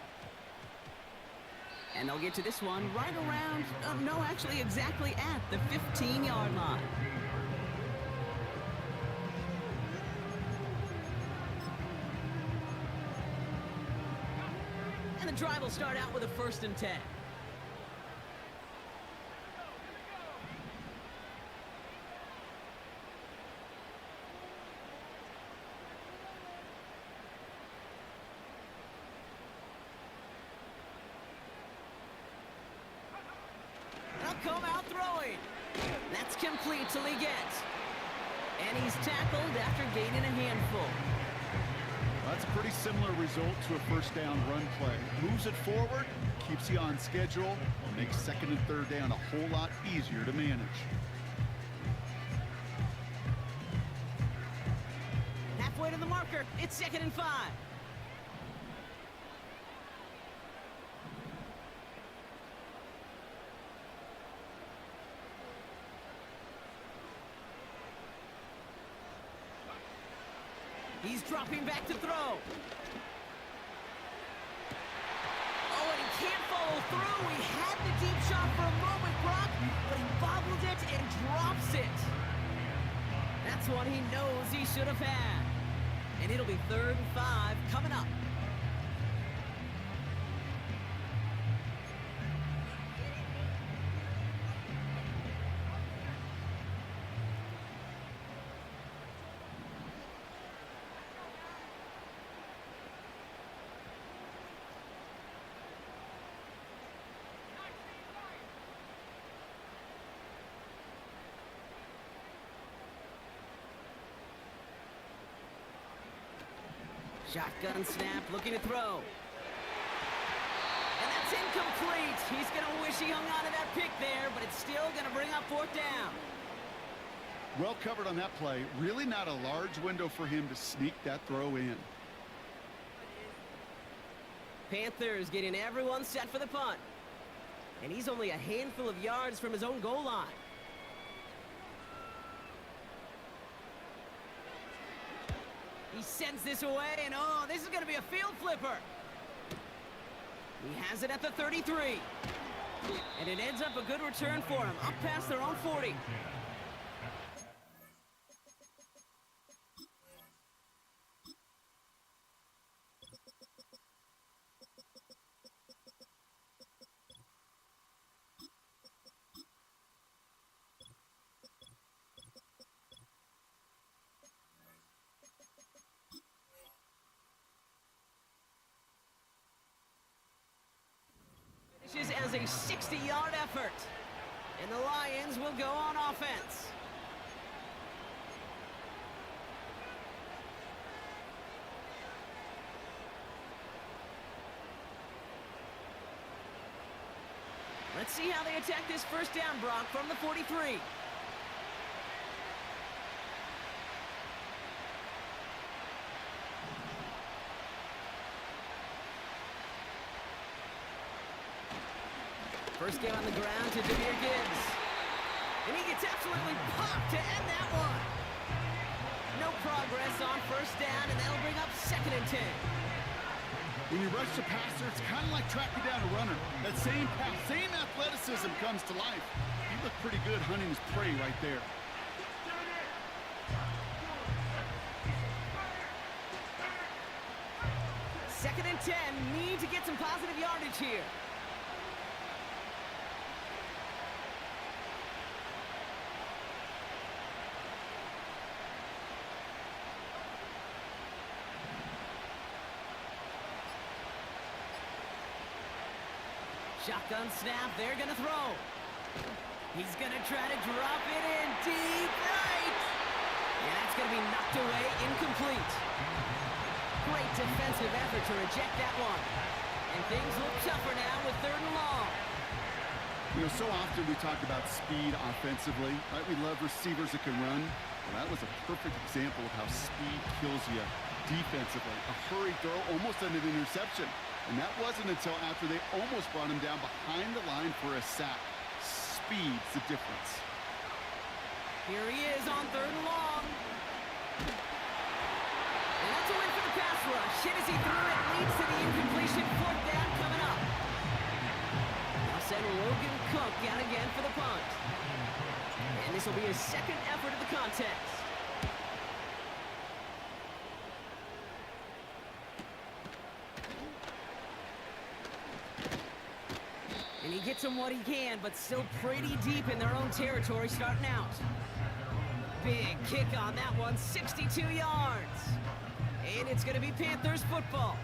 [SPEAKER 6] And they'll get to this one right around, no, actually exactly at the 15-yard line. And the drive will start out with a 1st and 10. come out throwing. That's complete till he gets. And he's tackled after gaining a handful.
[SPEAKER 8] That's a pretty similar result to a first down run play. Moves it forward, keeps you on schedule, and makes second and third down a whole lot easier to manage.
[SPEAKER 6] Halfway to the marker, it's 2nd and 5. He's dropping back to throw. Oh, and he can't follow through. He had the deep shot for a moment, Brock, but he bobbled it and drops it. That's one he knows he should have had. And it'll be 3rd and 5 coming up. Shotgun snap, looking to throw. And that's incomplete. He's going to wish he hung on to that pick there, but it's still going to bring up 4th down.
[SPEAKER 8] Well covered on that play. Really not a large window for him to sneak that throw in.
[SPEAKER 6] Panthers getting everyone set for the punt. And he's only a handful of yards from his own goal line. He sends this away, and oh, this is going to be a field flipper. He has it at the 33. And it ends up a good return for him, up past their own 40. As a 60-yard effort. And the Lions will go on offense. Let's see how they attack this first down, Brock, from the 43. First game on the ground to Jameer Gibbs. And he gets absolutely popped to end that one. No progress on first down, and that'll bring up 2nd and 10.
[SPEAKER 8] When you rush the passer, it's kind of like tracking down a runner. That same pass, same athleticism comes to life. He looked pretty good hunting his prey right there.
[SPEAKER 6] Second and 10, need to get some positive yardage here. Shotgun snap, they're going to throw. He's going to try to drop it in deep right. And that's going to be knocked away, incomplete. Great defensive effort to reject that one. And things look tougher now with 3rd and long.
[SPEAKER 8] You know, so often we talk about speed offensively, right? We love receivers that can run. Well, that was a perfect example of how speed kills you defensively. A hurried throw, almost an interception. And that wasn't until after they almost brought him down behind the line for a sack. Speed's the difference.
[SPEAKER 6] Here he is on 3rd and long. And that's a win for the pass rush. Hit as he threw it, leads to the incompletion. 4th down coming up. Now send Logan Cook out again for the punt. And this will be his 2nd effort of the contest. And he gets them what he can, but still pretty deep in their own territory starting out. Big kick on that one, 62 yards. And it's going to be Panthers football.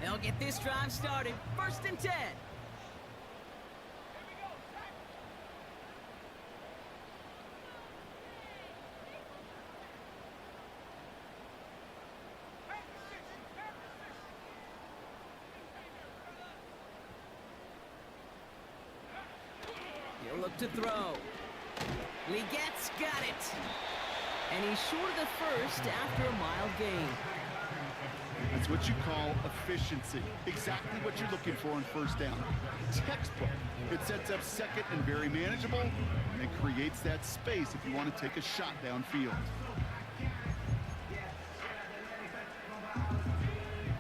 [SPEAKER 6] They'll get this drive started. 1st and 10. He'll look to throw. Ligette's got it. And he's short of the first after a mild gain.
[SPEAKER 8] That's what you call efficiency. Exactly what you're looking for on 1st down. Textbook. It sets up 2nd and very manageable, and creates that space if you want to take a shot downfield.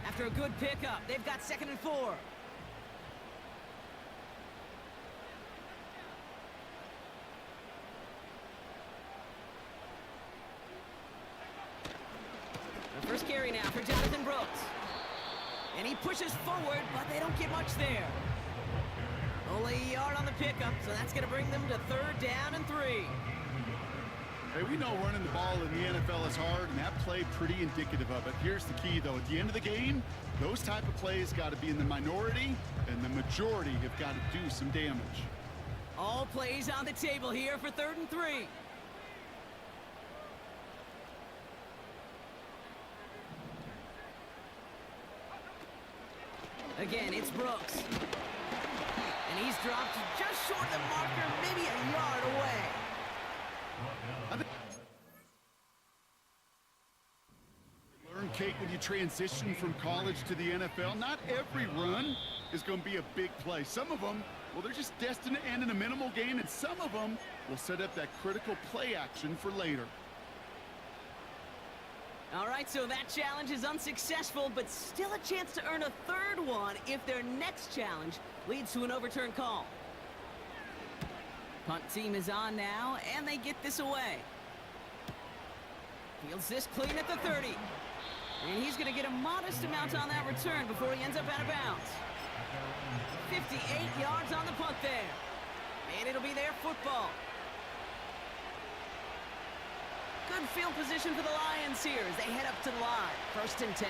[SPEAKER 6] After a good pickup, they've got 2nd and 4. The first carry now for Jonathan Brooks. And he pushes forward, but they don't get much there. Only a yard on the pickup, so that's going to bring them to 3rd down and 3.
[SPEAKER 8] Hey, we know running the ball in the NFL is hard, and that play pretty indicative of it. Here's the key, though. At the end of the game, those type of plays got to be in the minority, and the majority have got to do some damage.
[SPEAKER 6] All plays on the table here for 3rd and 3. Again, it's Brooks. And he's dropped just short of the marker, maybe a yard away.
[SPEAKER 8] Learn, Kate, when you transition from college to the NFL, not every run is going to be a big play. Some of them, well, they're just destined to end in a minimal gain, and some of them will set up that critical play action for later.
[SPEAKER 6] All right, so that challenge is unsuccessful, but still a chance to earn a 3rd one if their next challenge leads to an overturned call. Punt team is on now, and they get this away. Fields this clean at the 30. And he's going to get a modest amount on that return before he ends up out of bounds. 58 yards on the punt there. And it'll be their football. Good field position for the Lions here as they head up to the line. 1st and 10.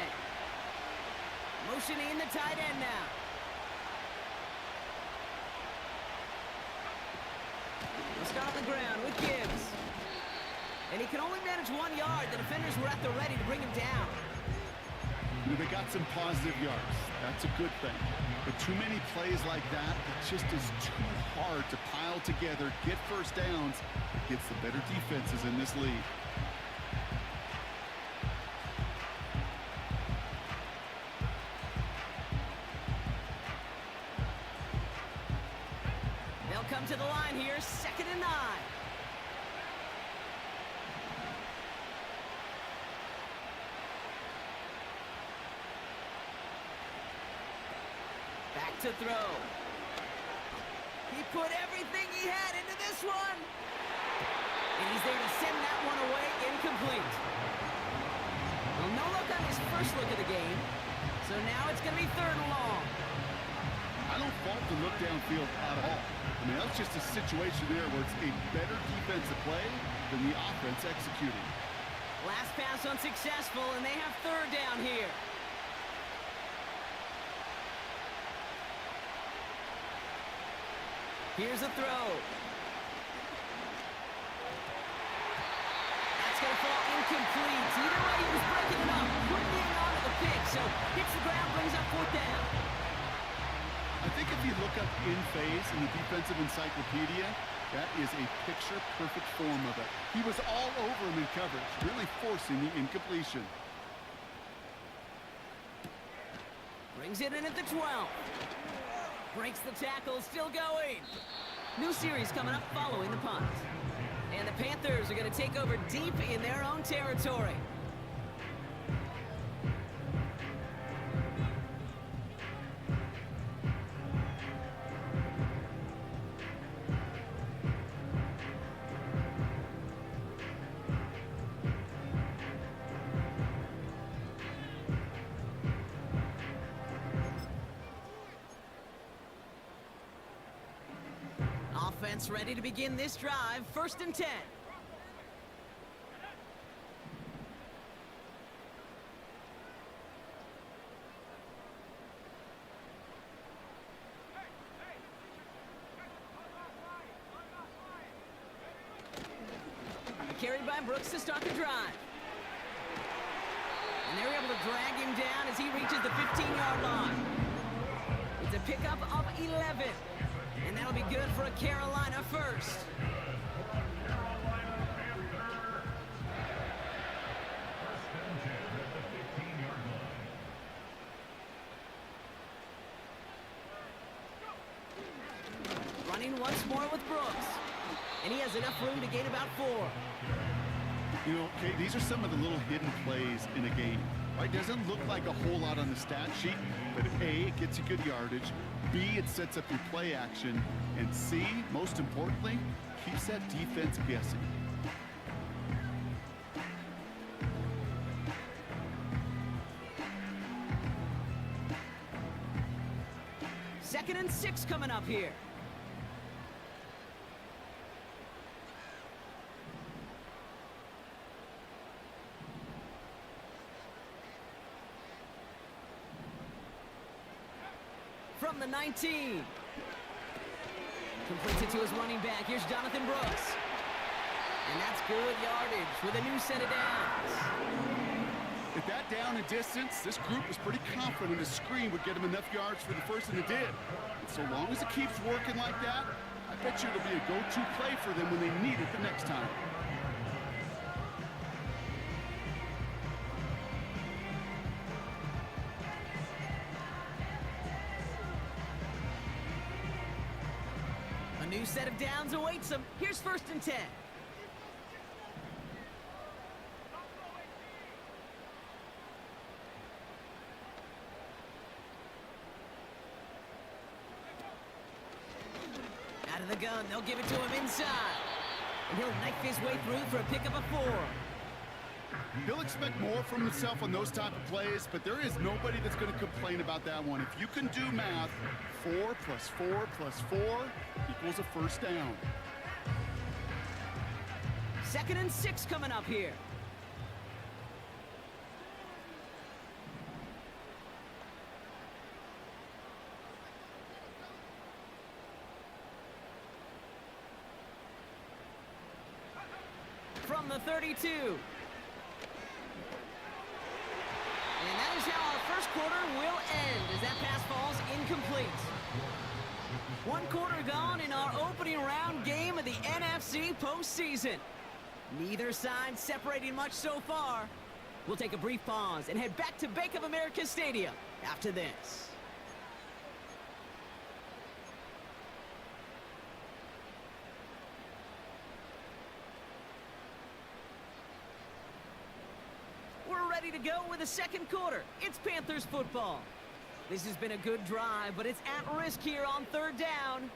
[SPEAKER 6] Motioning the tight end now. They'll start on the ground with Gibbs. And he can only manage 1 yard. The defenders were at the ready to bring him down.
[SPEAKER 8] They got some positive yards. That's a good thing. But too many plays like that, it just is too hard to pile together, get 1st downs against the better defenses in this league.
[SPEAKER 6] They'll come to the line here, 2nd and 9. Back to throw. He put everything he had into this one. And he's there to send that one away, incomplete. Well, no look on his first look of the game. So now it's going to be 3rd and long.
[SPEAKER 8] I don't fault the look downfield at all. I mean, that's just a situation there where it's a better defensive play than the offense executing.
[SPEAKER 6] Last pass unsuccessful, and they have 3rd down here. Here's a throw. That's going to fall incomplete. Either way, he was breaking it up. Couldn't get it onto the pick, so hits the ground, brings up 4th down.
[SPEAKER 8] I think if you look up in phase in the defensive encyclopedia, that is a picture-perfect form of it. He was all over him in coverage, really forcing the incompletion.
[SPEAKER 6] Brings it in at the 12. Breaks the tackle, still going. New series coming up following the punt. And the Panthers are going to take over deep in their own territory. Offense ready to begin this drive. 1st and 10. carried by Brooks to start the drive. And they're able to drag him down as he reaches the 15-yard line. It's a pickup of 11. And that'll be good for a Carolina first. Running once more with Brooks. And he has enough room to gain about 4.
[SPEAKER 8] You know, okay, these are some of the little hidden plays in a game. Right? Doesn't look like a whole lot on the stat sheet, but A, it gets you good yardage. B, it sets up your play action. And C, most importantly, keeps that defense guessing.
[SPEAKER 6] Second and 6 coming up here. From the 19. Completes it to his running back. Here's Jonathan Brooks. And that's good yardage with a new set of downs.
[SPEAKER 8] At that down and distance, this group was pretty confident a screen would get him enough yards for the first, and it did. And so long as it keeps working like that, I bet you it'll be a go-to play for them when they need it the next time.
[SPEAKER 6] A new set of downs awaits him. Here's first and 10. Out of the gun, they'll give it to him inside. And he'll knife his way through for a pickup of 4.
[SPEAKER 8] He'll expect more from himself on those type of plays, but there is nobody that's going to complain about that one. If you can do math, 4 plus 4 plus 4 equals a first down.
[SPEAKER 6] Second and 6 coming up here. From the 32. And that is how our first quarter will end as that pass falls incomplete. 1 quarter gone in our opening round game of the NFC postseason. Neither side separating much so far. We'll take a brief pause and head back to Bank of America Stadium after this. We're ready to go with the second quarter. It's Panthers football. This has been a good drive, but it's at risk here on third down.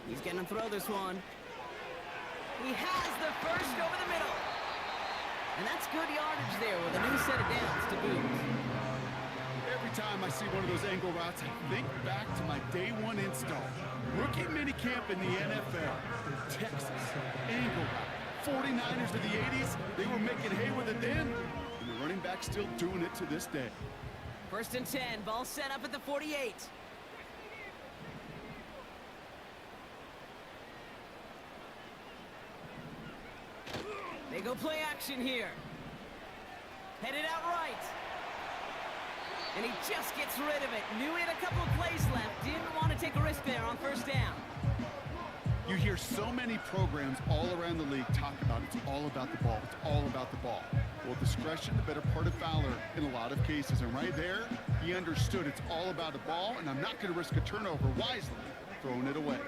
[SPEAKER 6] He's going to throw this one. He has the first over the middle. And that's good yardage there with a new set of downs to boot.
[SPEAKER 8] Every time I see one of those angle routes, I think back to my day 1 install. Rookie minicamp in the NFL. Texas, angle route. 49ers of the 80s, they were making hay with it then, and the running back's still doing it to this day.
[SPEAKER 6] First and 10, ball set up at the 48. They go play action here. Headed out right. And he just gets rid of it. Knew he had a couple of plays left. Didn't want to take a risk there on first down.
[SPEAKER 8] You hear so many programs all around the league talk about it's all about the ball. It's all about the ball. Well, discretion, the better part of valor in a lot of cases. And right there, he understood it's all about the ball, and I'm not going to risk a turnover wisely, throwing it away.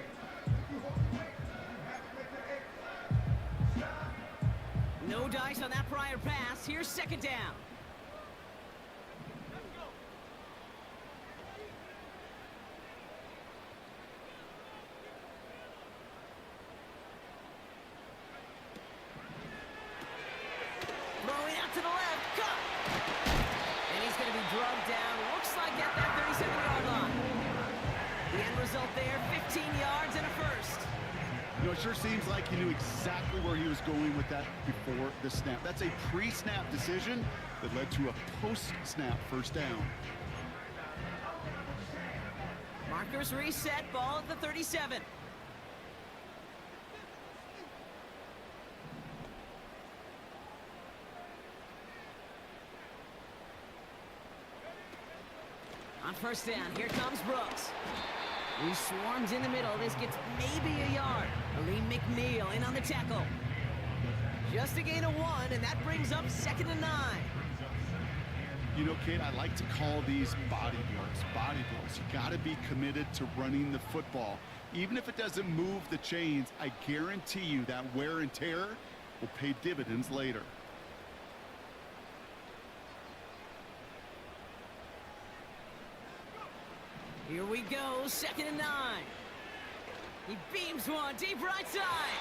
[SPEAKER 6] No dice on that prior pass. Here's second down. Throwing out to the left. Cut! And he's going to be drugged down. Looks like at that 37-yard line. The end result there, 15 yards and a first.
[SPEAKER 8] You know, it sure seems like he knew exactly where he was going with that before the snap. That's a pre-snap decision that led to a post-snap first down.
[SPEAKER 6] Markers reset, ball at the 37. On first down, here comes Brooks. He swarms in the middle. This gets maybe a yard. Aleem McNeil in on the tackle. Just a gain of 1, and that brings up 2nd and 9.
[SPEAKER 8] You know, Kate, I like to call these body blows. Body blows. You got to be committed to running the football. Even if it doesn't move the chains, I guarantee you that wear and tear will pay dividends later.
[SPEAKER 6] Here we go, 2nd and 9. He beams one deep right side.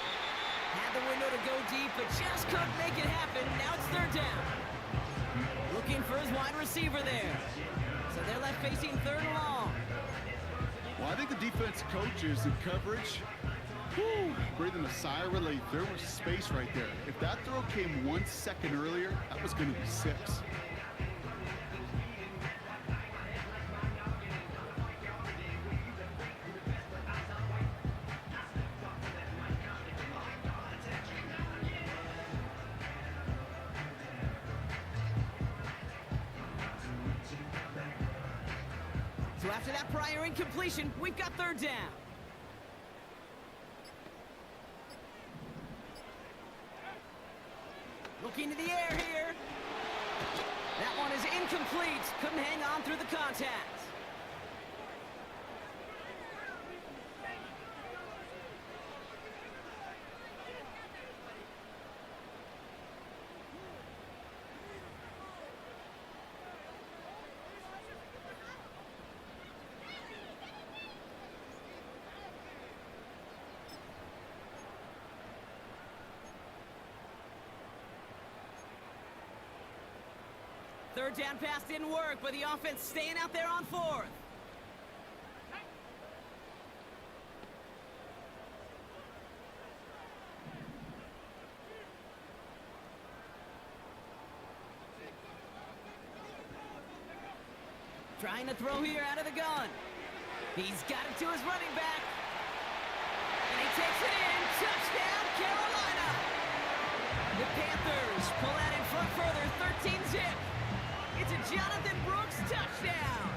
[SPEAKER 6] Had the window to go deep, but just couldn't make it happen. Now it's 3rd down. Looking for his wide receiver there. So they're left facing 3rd and long.
[SPEAKER 8] Well, I think the defense coaches in coverage, breathing a sigh of relief. There was space right there. If that throw came 1 second earlier, that was going to be 6.
[SPEAKER 6] So after that prior incompletion, we've got 3rd down. Looking to the air here. That one is incomplete. Couldn't hang on through the contact. Third down pass didn't work, but the offense staying out there on 4th. Trying to throw here out of the gun. He's got it to his running back. And he takes it in. Touchdown, Carolina. The Panthers pull out in front further, 13-zip. It's a Jonathan Brooks touchdown.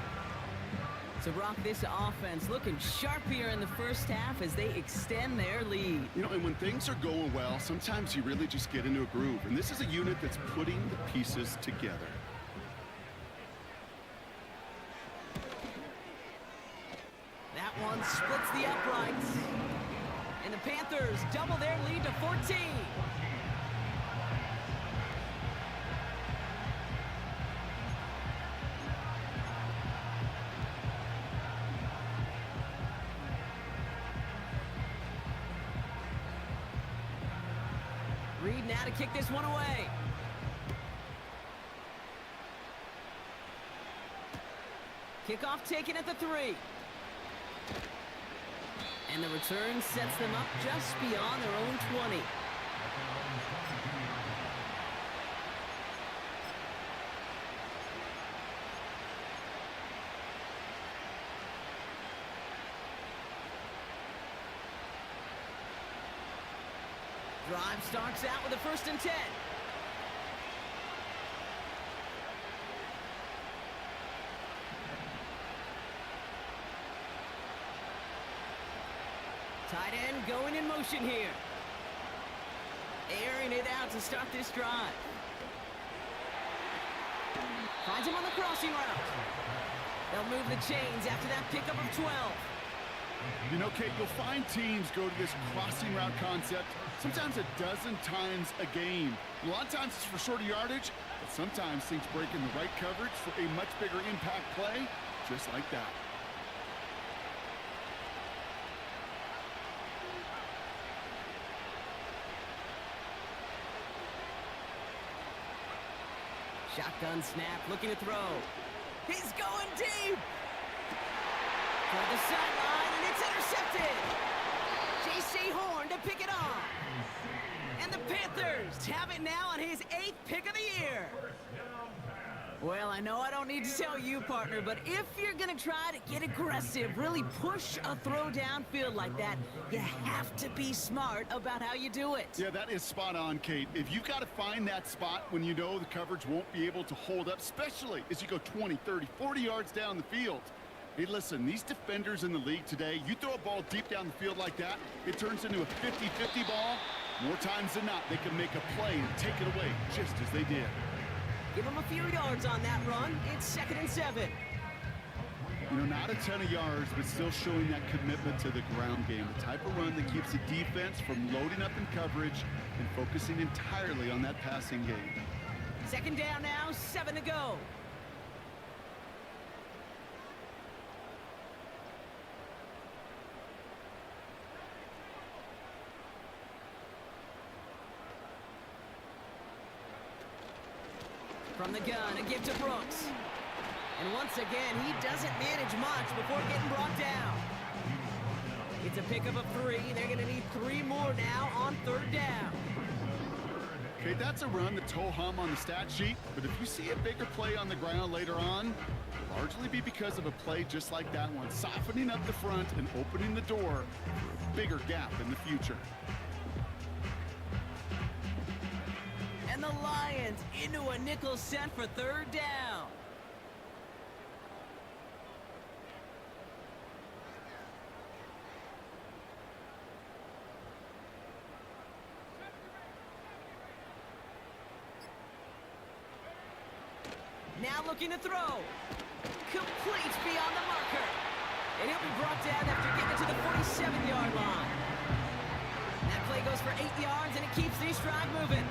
[SPEAKER 6] So, Brock, this offense looking sharp here in the first half as they extend their lead.
[SPEAKER 8] You know, and when things are going well, sometimes you really just get into a groove. And this is a unit that's putting the pieces together.
[SPEAKER 6] That one splits the uprights. And the Panthers double their lead to 14. Reed now to kick this one away. Kickoff taken at the 3. And the return sets them up just beyond their own 20. Drive starts out with a 1st and 10. Tight end going in motion here. Airing it out to start this drive. Finds him on the crossing route. They'll move the chains after that pickup of 12.
[SPEAKER 8] You know, Kate, you'll find teams go to this crossing route concept sometimes a dozen times a game. A lot of times it's for shorter yardage, but sometimes things break in the right coverage for a much bigger impact play, just like that.
[SPEAKER 6] Shotgun snap, looking to throw. He's going deep! For the sideline, and it's intercepted! J.C. Horn to Colts have it now on his 8th pick of the year. Well, I know I don't need to tell you, partner, but if you're going to try to get aggressive, really push a throw downfield like that, you have to be smart about how you do it.
[SPEAKER 8] Yeah, that is spot on, Kate. If you've got to find that spot when you know the coverage won't be able to hold up, especially as you go 20, 30, 40 yards down the field. Hey, listen, these defenders in the league today, you throw a ball deep down the field like that, it turns into a 50-50 ball. More times than not, they can make a play and take it away just as they did.
[SPEAKER 6] Give him a few yards on that run. It's 2nd and 7.
[SPEAKER 8] You know, not a ton of yards, but still showing that commitment to the ground game. The type of run that keeps the defense from loading up in coverage and focusing entirely on that passing game.
[SPEAKER 6] 2nd down now, 7 to go. From the gun, a give to Brooks. And once again, he doesn't manage much before getting brought down. It's a pickup of 3. They're going to need 3 more now on 3rd down.
[SPEAKER 8] Okay, that's a run that's ho-hum on the stat sheet, but if you see a bigger play on the ground later on, it'll largely be because of a play just like that one, softening up the front and opening the door for a bigger gap in the future.
[SPEAKER 6] And the Lions into a nickel set for 3rd down. Now looking to throw. Completes beyond the marker. And he'll be brought down after getting to the 47-yard line. That play goes for 8 yards, and it keeps the stride moving.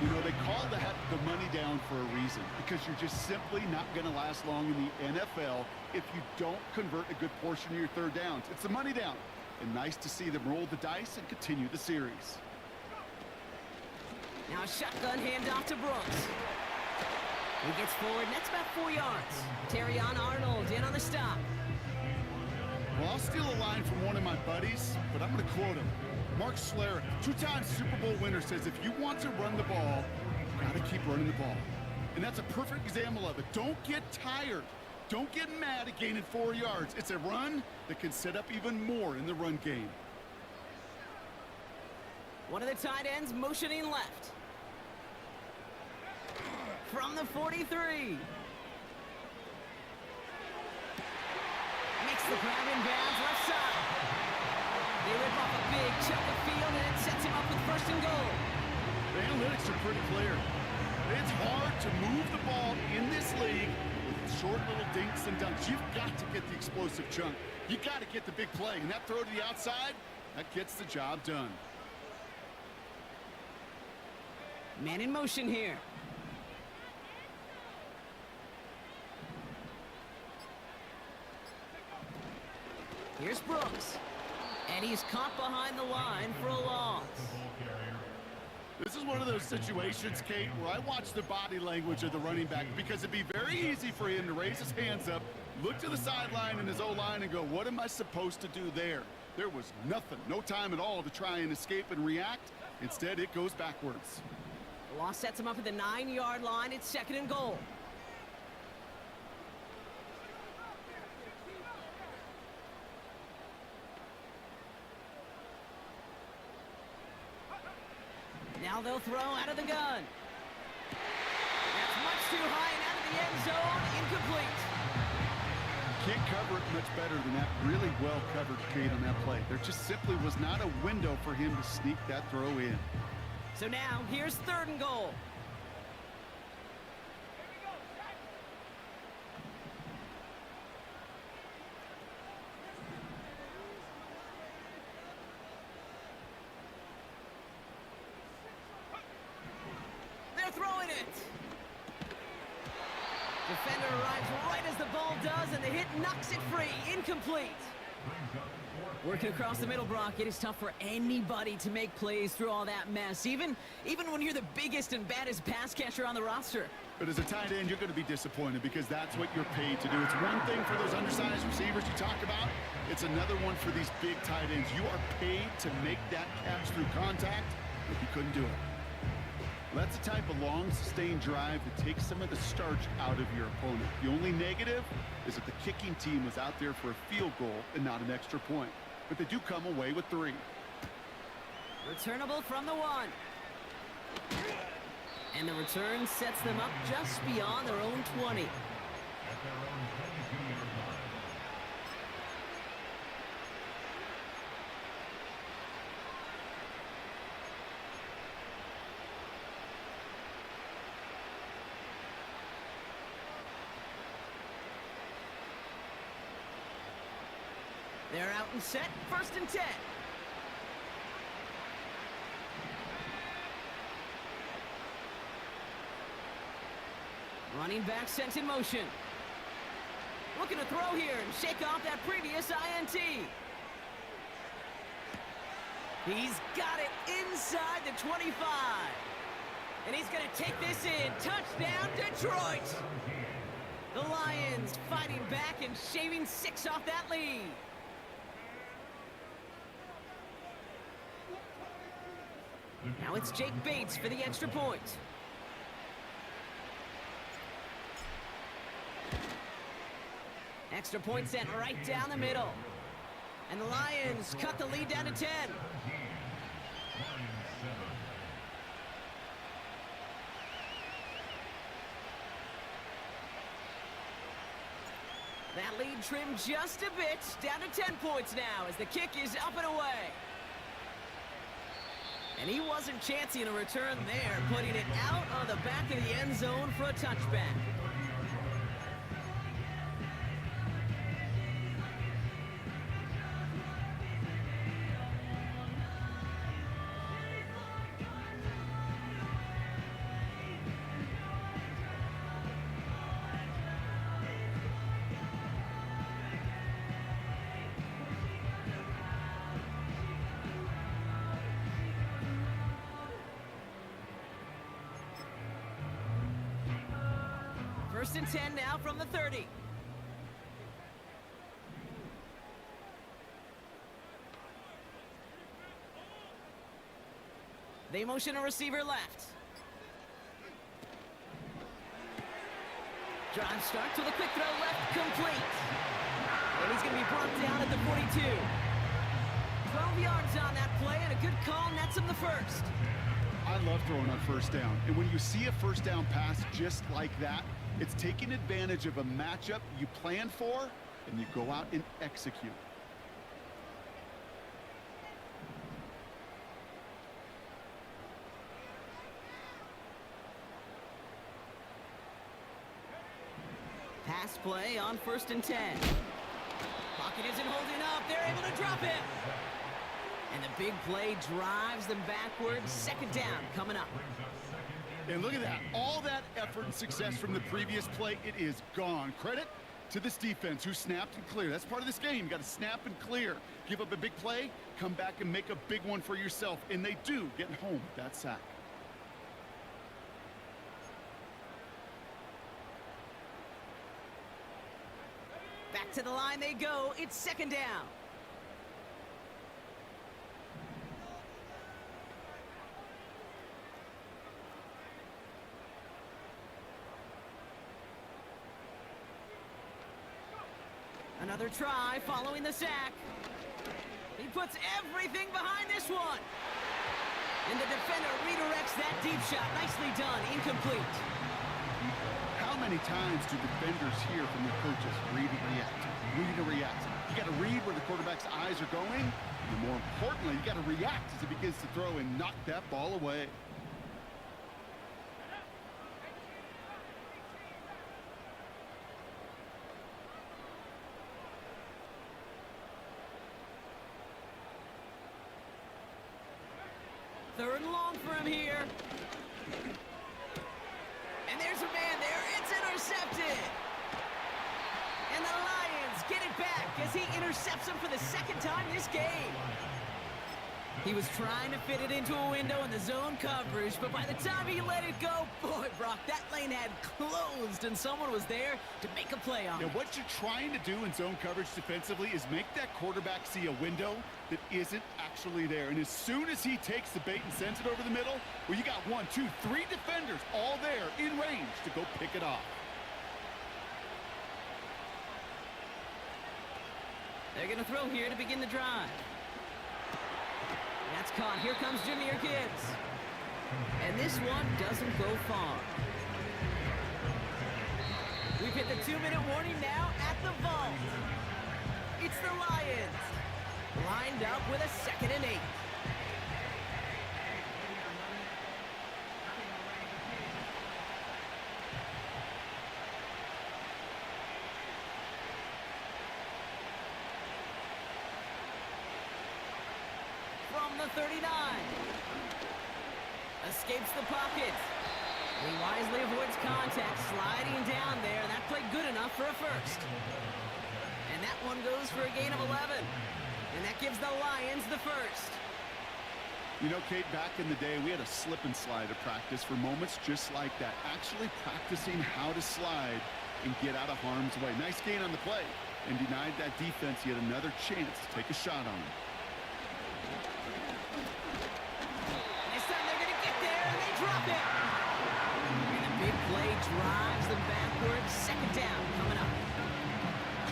[SPEAKER 8] You know, they call that the money down for a reason, because you're just simply not going to last long in the NFL if you don't convert a good portion of your 3rd downs. It's the money down. And nice to see them roll the dice and continue the series.
[SPEAKER 6] Now a shotgun handoff to Brooks. He gets forward, and that's about 4 yards. Terrion Arnold in on the stop.
[SPEAKER 8] Well, I'll steal a line from one of my buddies, but I'm going to quote him. Mark Schlereth, 2-time Super Bowl winner, says if you want to run the ball, you got to keep running the ball. And that's a perfect example of it. Don't get tired. Don't get mad at gaining 4 yards. It's a run that can set up even more in the run game.
[SPEAKER 6] One of the tight ends motioning left. From the 43. Makes the grab in bounds left side. They rip off a big chunk of field, and it sets him up with 1st and goal.
[SPEAKER 8] The analytics are pretty clear. It's hard to move the ball in this league with short little dinks and dunks. You've got to get the explosive chunk. You've got to get the big play, and that throw to the outside, that gets the job done.
[SPEAKER 6] Man in motion here. Here's Brooks. And he's caught behind the line for a loss.
[SPEAKER 8] This is one of those situations, Kate, where I watch the body language of the running back, because it'd be very easy for him to raise his hands up, look to the sideline in his O-line and go, what am I supposed to do there? There was nothing, no time at all to try and escape and react. Instead, it goes backwards.
[SPEAKER 6] The loss sets him up at the 9-yard line. It's 2nd and goal. Now they'll throw out of the gun. That's much too high and out of the end zone. Incomplete.
[SPEAKER 8] Can't cover it much better than that. Really well covered, Kate, on that play. There just simply was not a window for him to sneak that throw in.
[SPEAKER 6] So now, here's 3rd and goal. They're throwing it. Defender arrives right as the ball does, and the hit knocks it free. Incomplete. Working across the middle, Brock, it is tough for anybody to make plays through all that mess, even when you're the biggest and baddest pass catcher on the roster.
[SPEAKER 8] But as a tight end, you're going to be disappointed, because that's what you're paid to do. It's one thing for those undersized receivers you talk about. It's another one for these big tight ends. You are paid to make that catch through contact, but you couldn't do it. That's the type of long, sustained drive that takes some of the starch out of your opponent. The only negative is that the kicking team was out there for a field goal and not an extra point. But they do come away with 3.
[SPEAKER 6] Returnable from the 1. And the return sets them up just beyond their own 20.
[SPEAKER 4] At their own 22-yard line.
[SPEAKER 6] They're out and set, 1st and 10. Running back sent in motion. Looking to throw here and shake off that previous INT. He's got it inside the 25. And he's going to take this in. Touchdown, Detroit! The Lions fighting back and shaving 6 off that lead. Now it's Jake Bates for the extra point. Extra point sent right down the middle. And the Lions cut the lead down to 10. That lead trimmed just a bit, down to 10 points now as the kick is up and away. And he wasn't chancing a return there, putting it out on the back of the end zone for a touchback. First and 10 now from the 30. They motion a receiver left. Drive starts with a quick throw left, complete. And he's going to be brought down at the 42. 12 yards on that play, and a good call nets him the first.
[SPEAKER 8] I love throwing on 1st down. And when you see a 1st down pass just like that, it's taking advantage of a matchup you plan for, and you go out and execute.
[SPEAKER 6] Pass play on 1st and 10. Pocket isn't holding up. They're able to drop it. And the big play drives them backwards. 2nd down coming up.
[SPEAKER 8] And look at that. All that effort and success from the previous play, it is gone. Credit to this defense who snapped and cleared. That's part of this game. You got to snap and clear. Give up a big play, come back and make a big one for yourself. And they do, getting home with that sack.
[SPEAKER 6] Back to the line they go. It's 2nd down. Another try following the sack. He puts everything behind this one. And the defender redirects that deep shot. Nicely done. Incomplete.
[SPEAKER 8] How many times do defenders hear from their coaches, read and react, read and react? You got to read where the quarterback's eyes are going. And more importantly, you got to react as he begins to throw and knock that ball away.
[SPEAKER 6] Third and long for him here. And there's a man there. It's intercepted. And the Lions get it back as he intercepts him for the 2nd time this game. He was trying to fit it into a window in the zone coverage, but by the time he let it go, boy, Brock, that lane had closed, and someone was there to make a play on it.
[SPEAKER 8] Now, what you're trying to do in zone coverage defensively is make that quarterback see a window that isn't actually there. And as soon as he takes the bait and sends it over the middle, well, you got 1, 2, 3 defenders all there in range to go pick it off.
[SPEAKER 6] They're going to throw here to begin the drive. That's caught. Here comes Jahmyr Gibbs. And this one doesn't go far. We've hit the 2-minute warning now at the vault. It's the Lions. Lined up with a 2nd and 8. From the 39. Escapes the pocket. He wisely avoids contact, sliding down there. That played good enough for a first. And that one goes for a gain of 11. And that gives the Lions the first.
[SPEAKER 8] You know, Kate, back in the day, we had a slip and slide at practice for moments just like that. Actually practicing how to slide and get out of harm's way. Nice gain on the play. And denied that defense yet another chance to take a shot on him.
[SPEAKER 6] This time they're going to get there, and they drop it. And a big play drives them backwards. 2nd down coming up.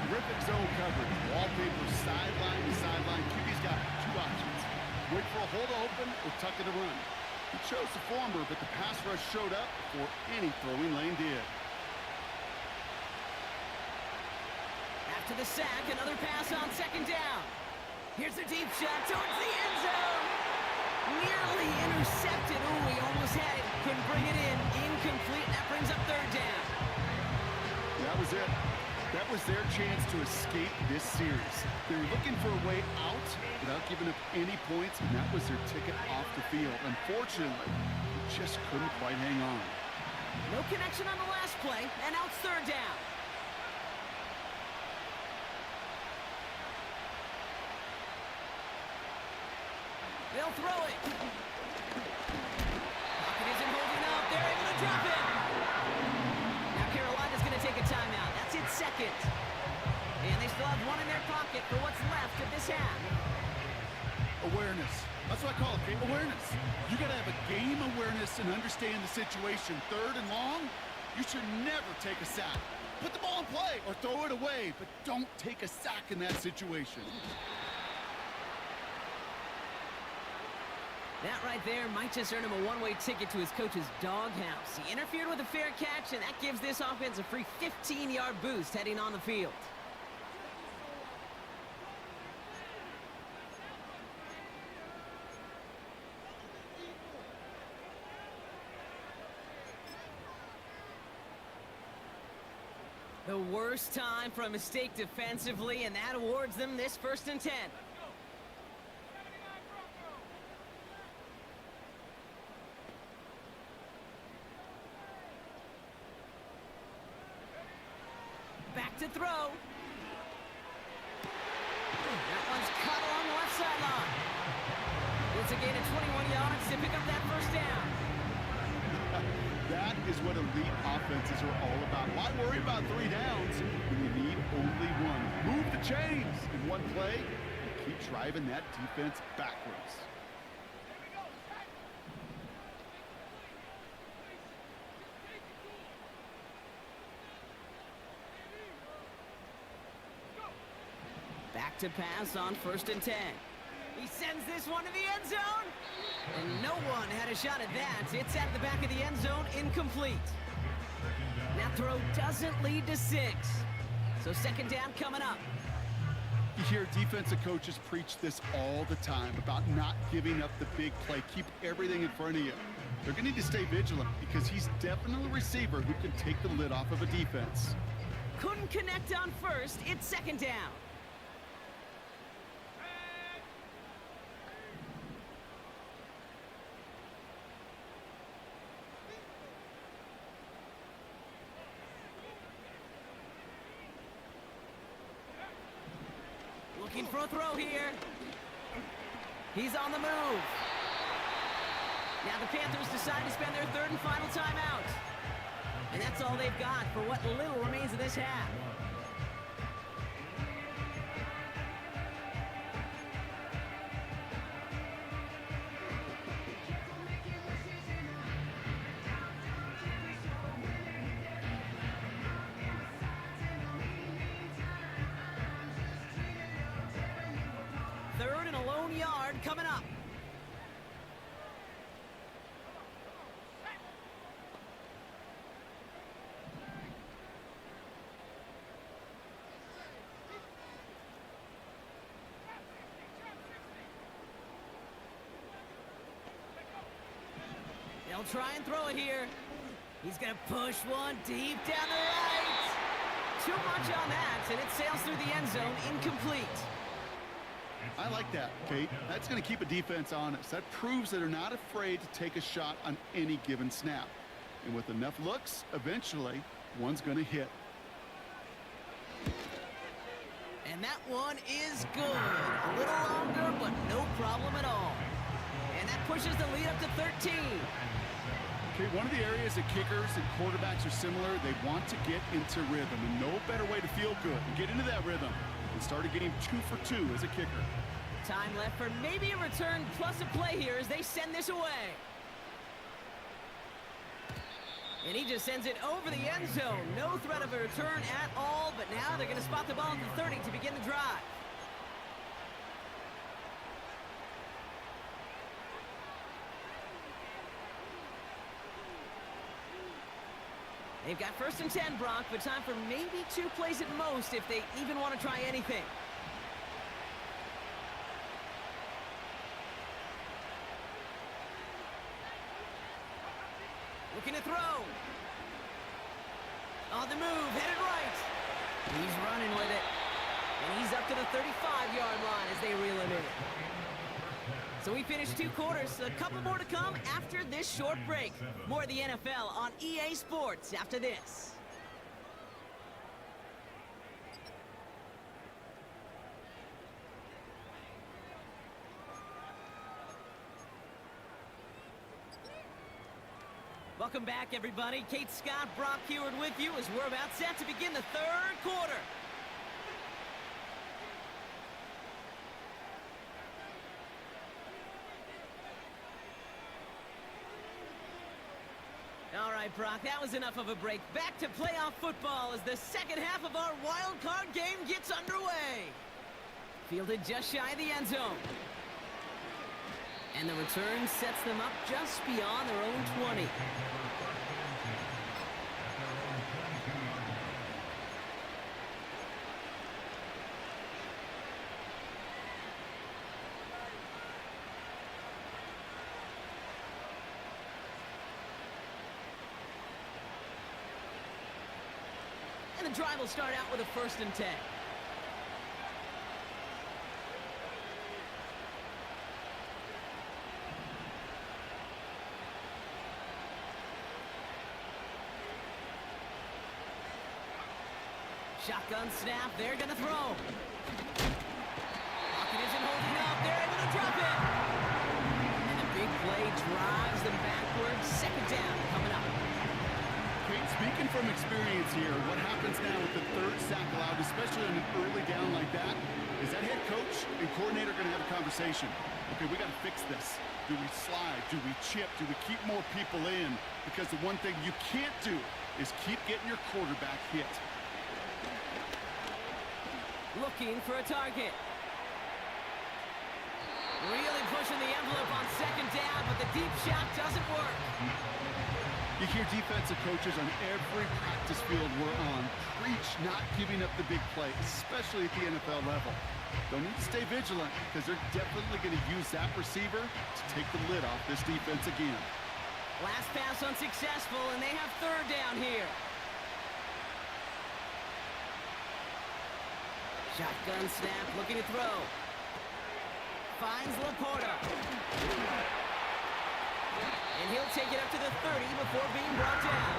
[SPEAKER 8] Terrific zone coverage. Wallpaper sideline to sideline. QB's got 2 options. Wait for a hole to open or tuck it to run. He chose the former, but the pass rush showed up before any throwing lane did.
[SPEAKER 6] After the sack, another pass on 2nd down. Here's a deep shot towards the end zone. Nearly intercepted. Ooh, he almost had it. Couldn't bring it in. Incomplete. That brings up 3rd down.
[SPEAKER 8] That was it. That was their chance to escape this series. They were looking for a way out without giving up any points, and that was their ticket off the field. Unfortunately, they just couldn't quite hang on.
[SPEAKER 6] No connection on the last play, and now it's 3rd down. They'll throw it. Pocket isn't holding up. They're able to drop it. Now Carolina's going to take a timeout. That's its 2nd. And they still have 1 in their pocket for what's left of this half.
[SPEAKER 8] Awareness. That's what I call it, game awareness. You got to have a game awareness and understand the situation. 3rd and long, you should never take a sack. Put the ball in play or throw it away, but don't take a sack in that situation.
[SPEAKER 6] That right there might just earn him a one-way ticket to his coach's doghouse. He interfered with a fair catch, and that gives this offense a free 15-yard boost heading on the field. The worst time for a mistake defensively, and that awards them this 1st and 10. Back to throw. That one's cut along the left sideline. It's a gain of 21 yards to pick up that 1st down.
[SPEAKER 8] That is what elite offenses are all about. Why worry about 3 downs when you need only 1? Move the chains in one play and keep driving that defense backwards.
[SPEAKER 6] Back to pass on 1st and 10. He sends this one to the end zone. And no one had a shot at that. It's at the back of the end zone, incomplete. That throw doesn't lead to 6. So 2nd down coming up.
[SPEAKER 8] You hear defensive coaches preach this all the time about not giving up the big play. Keep everything in front of you. They're going to need to stay vigilant because he's definitely a receiver who can take the lid off of a defense.
[SPEAKER 6] Couldn't connect on 1st. It's 2nd down. Looking for a throw here. He's on the move. Now the Panthers decide to spend their third and final timeout. And that's all they've got for what little remains of this half. Third and a lone yard coming up. They'll try and throw it here. He's going to push one deep down the right. Too much on that, and it sails through the end zone, incomplete.
[SPEAKER 8] I like that, Kate. That's going to keep a defense honest. That proves that they're not afraid to take a shot on any given snap. And with enough looks, eventually, one's going to hit.
[SPEAKER 6] And that one is good. A little longer, but no problem at all. And that pushes the lead up to 13.
[SPEAKER 8] Okay, one of the areas that kickers and quarterbacks are similar, they want to get into rhythm. And no better way to feel good and get into that rhythm and start a game 2 for 2 as a kicker.
[SPEAKER 6] Time left for maybe a return plus a play here as they send this away. And he just sends it over the end zone. No threat of a return at all, but now they're going to spot the ball at the 30 to begin the drive. They've got 1st and 10, Brock, but time for maybe 2 plays at most if they even want to try anything. Looking to throw. On the move, headed right. He's running with it. And he's up to the 35-yard line as they reel him in. So we finished 2 quarters, a couple more to come after this short break. More of the NFL on EA Sports after this. Welcome back, everybody. Kate Scott, Brock Heward with you as we're about set to begin the 3rd quarter. All right, Brock, that was enough of a break. Back to playoff football as the second half of our wild card game gets underway. Fielded just shy of the end zone. And the return sets them up just beyond their own 20. And the drive will start out with a 1st and 10. Shotgun snap, they're gonna throw. Pocket isn't holding up, they're able to drop it. And the big play drives them backwards. 2nd down coming up.
[SPEAKER 8] Kate, speaking from experience here, what happens now with the 3rd sack allowed, especially on an early down like that, is that head coach and coordinator going to have a conversation. Okay, we got to fix this. Do we slide? Do we chip? Do we keep more people in? Because the one thing you can't do is keep getting your quarterback hit.
[SPEAKER 6] Looking for a target. Really pushing the envelope on 2nd down, but the deep shot doesn't work.
[SPEAKER 8] You hear defensive coaches on every practice field we're on preach not giving up the big play, especially at the NFL level. They'll need to stay vigilant because they're definitely going to use that receiver to take the lid off this defense again.
[SPEAKER 6] Last pass unsuccessful, and they have 3rd down here. Shotgun snap, looking to throw. Finds Laporta. And he'll take it up to the 30 before being brought down.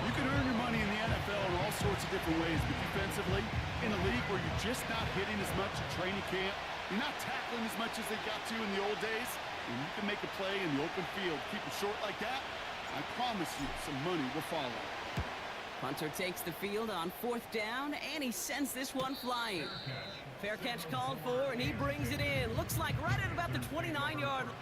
[SPEAKER 8] You can earn your money in the NFL in all sorts of different ways, but defensively, in a league where you're just not hitting as much at training camp, You're not tackling as much as they got to in the old days, and you can make a play in the open field. Keep it short like that, I promise you some money will follow.
[SPEAKER 6] Punter takes the field on 4th down, and he sends this one flying. Fair catch called for, and he brings it in. Looks like right at about the 29-yard line.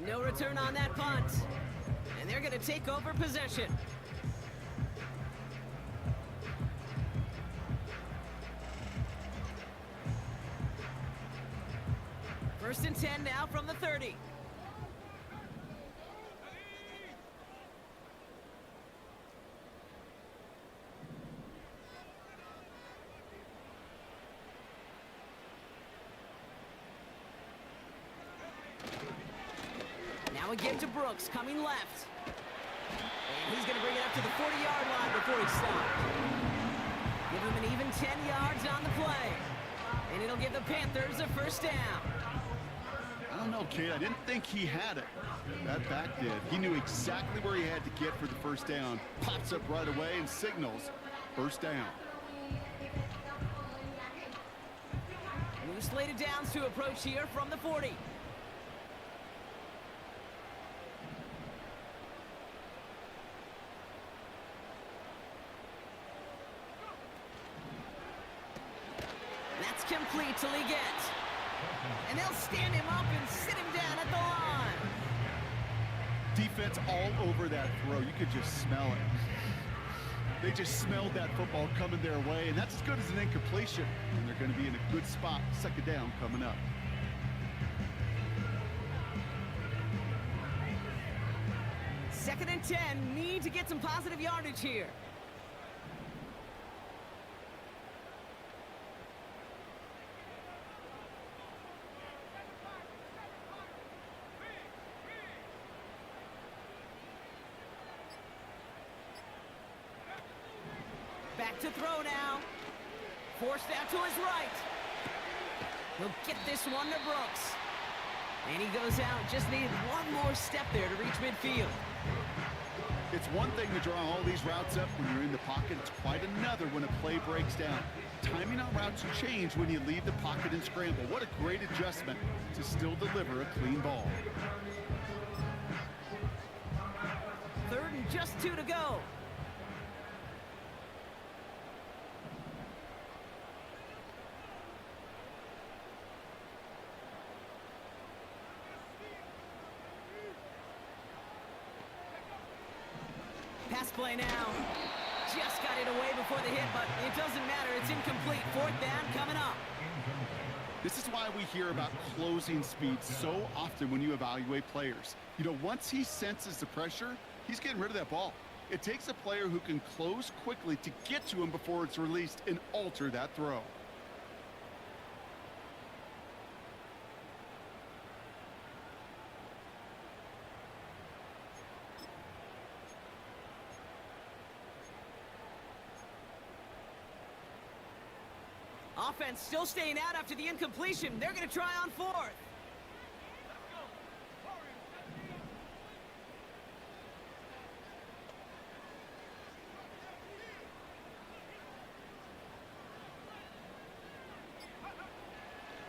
[SPEAKER 6] No return on that punt. And they're going to take over possession. First and 10 now from the 30. Now again to Brooks, coming left. And he's going to bring it up to the 40-yard line before he stopped. Give him an even 10 yards on the play. And it'll give the Panthers a first down.
[SPEAKER 8] I don't know, kid. I didn't think he had it. That back did. He knew exactly where he had to get for the first down. Pops up right away and signals first down.
[SPEAKER 6] New slated downs to approach here from the 40. That's complete till he gets. And they'll stand him up and sit him down at the line.
[SPEAKER 8] Defense all over that throw. You could just smell it. They just smelled that football coming their way, and that's as good as an incompletion. And they're going to be in a good spot. Second down coming up.
[SPEAKER 6] Second and 10. Need to get some positive yardage here. Back to throw now. Forced out to his right. He'll get this one to Brooks. And he goes out. Just needed one more step there to reach midfield.
[SPEAKER 8] It's one thing to draw all these routes up when you're in the pocket. It's quite another when a play breaks down. Timing on routes change when you leave the pocket and scramble. What a great adjustment to still deliver a clean ball.
[SPEAKER 6] Third and just 2 to go. Pass play now. Just got it away before the hit, but it doesn't matter. It's incomplete. 4th down coming up.
[SPEAKER 8] This is why we hear about closing speed so often when you evaluate players. You know, once he senses the pressure, he's getting rid of that ball. It takes a player who can close quickly to get to him before it's released and alter that throw.
[SPEAKER 6] Offense still staying out after the incompletion. They're going to try on 4th.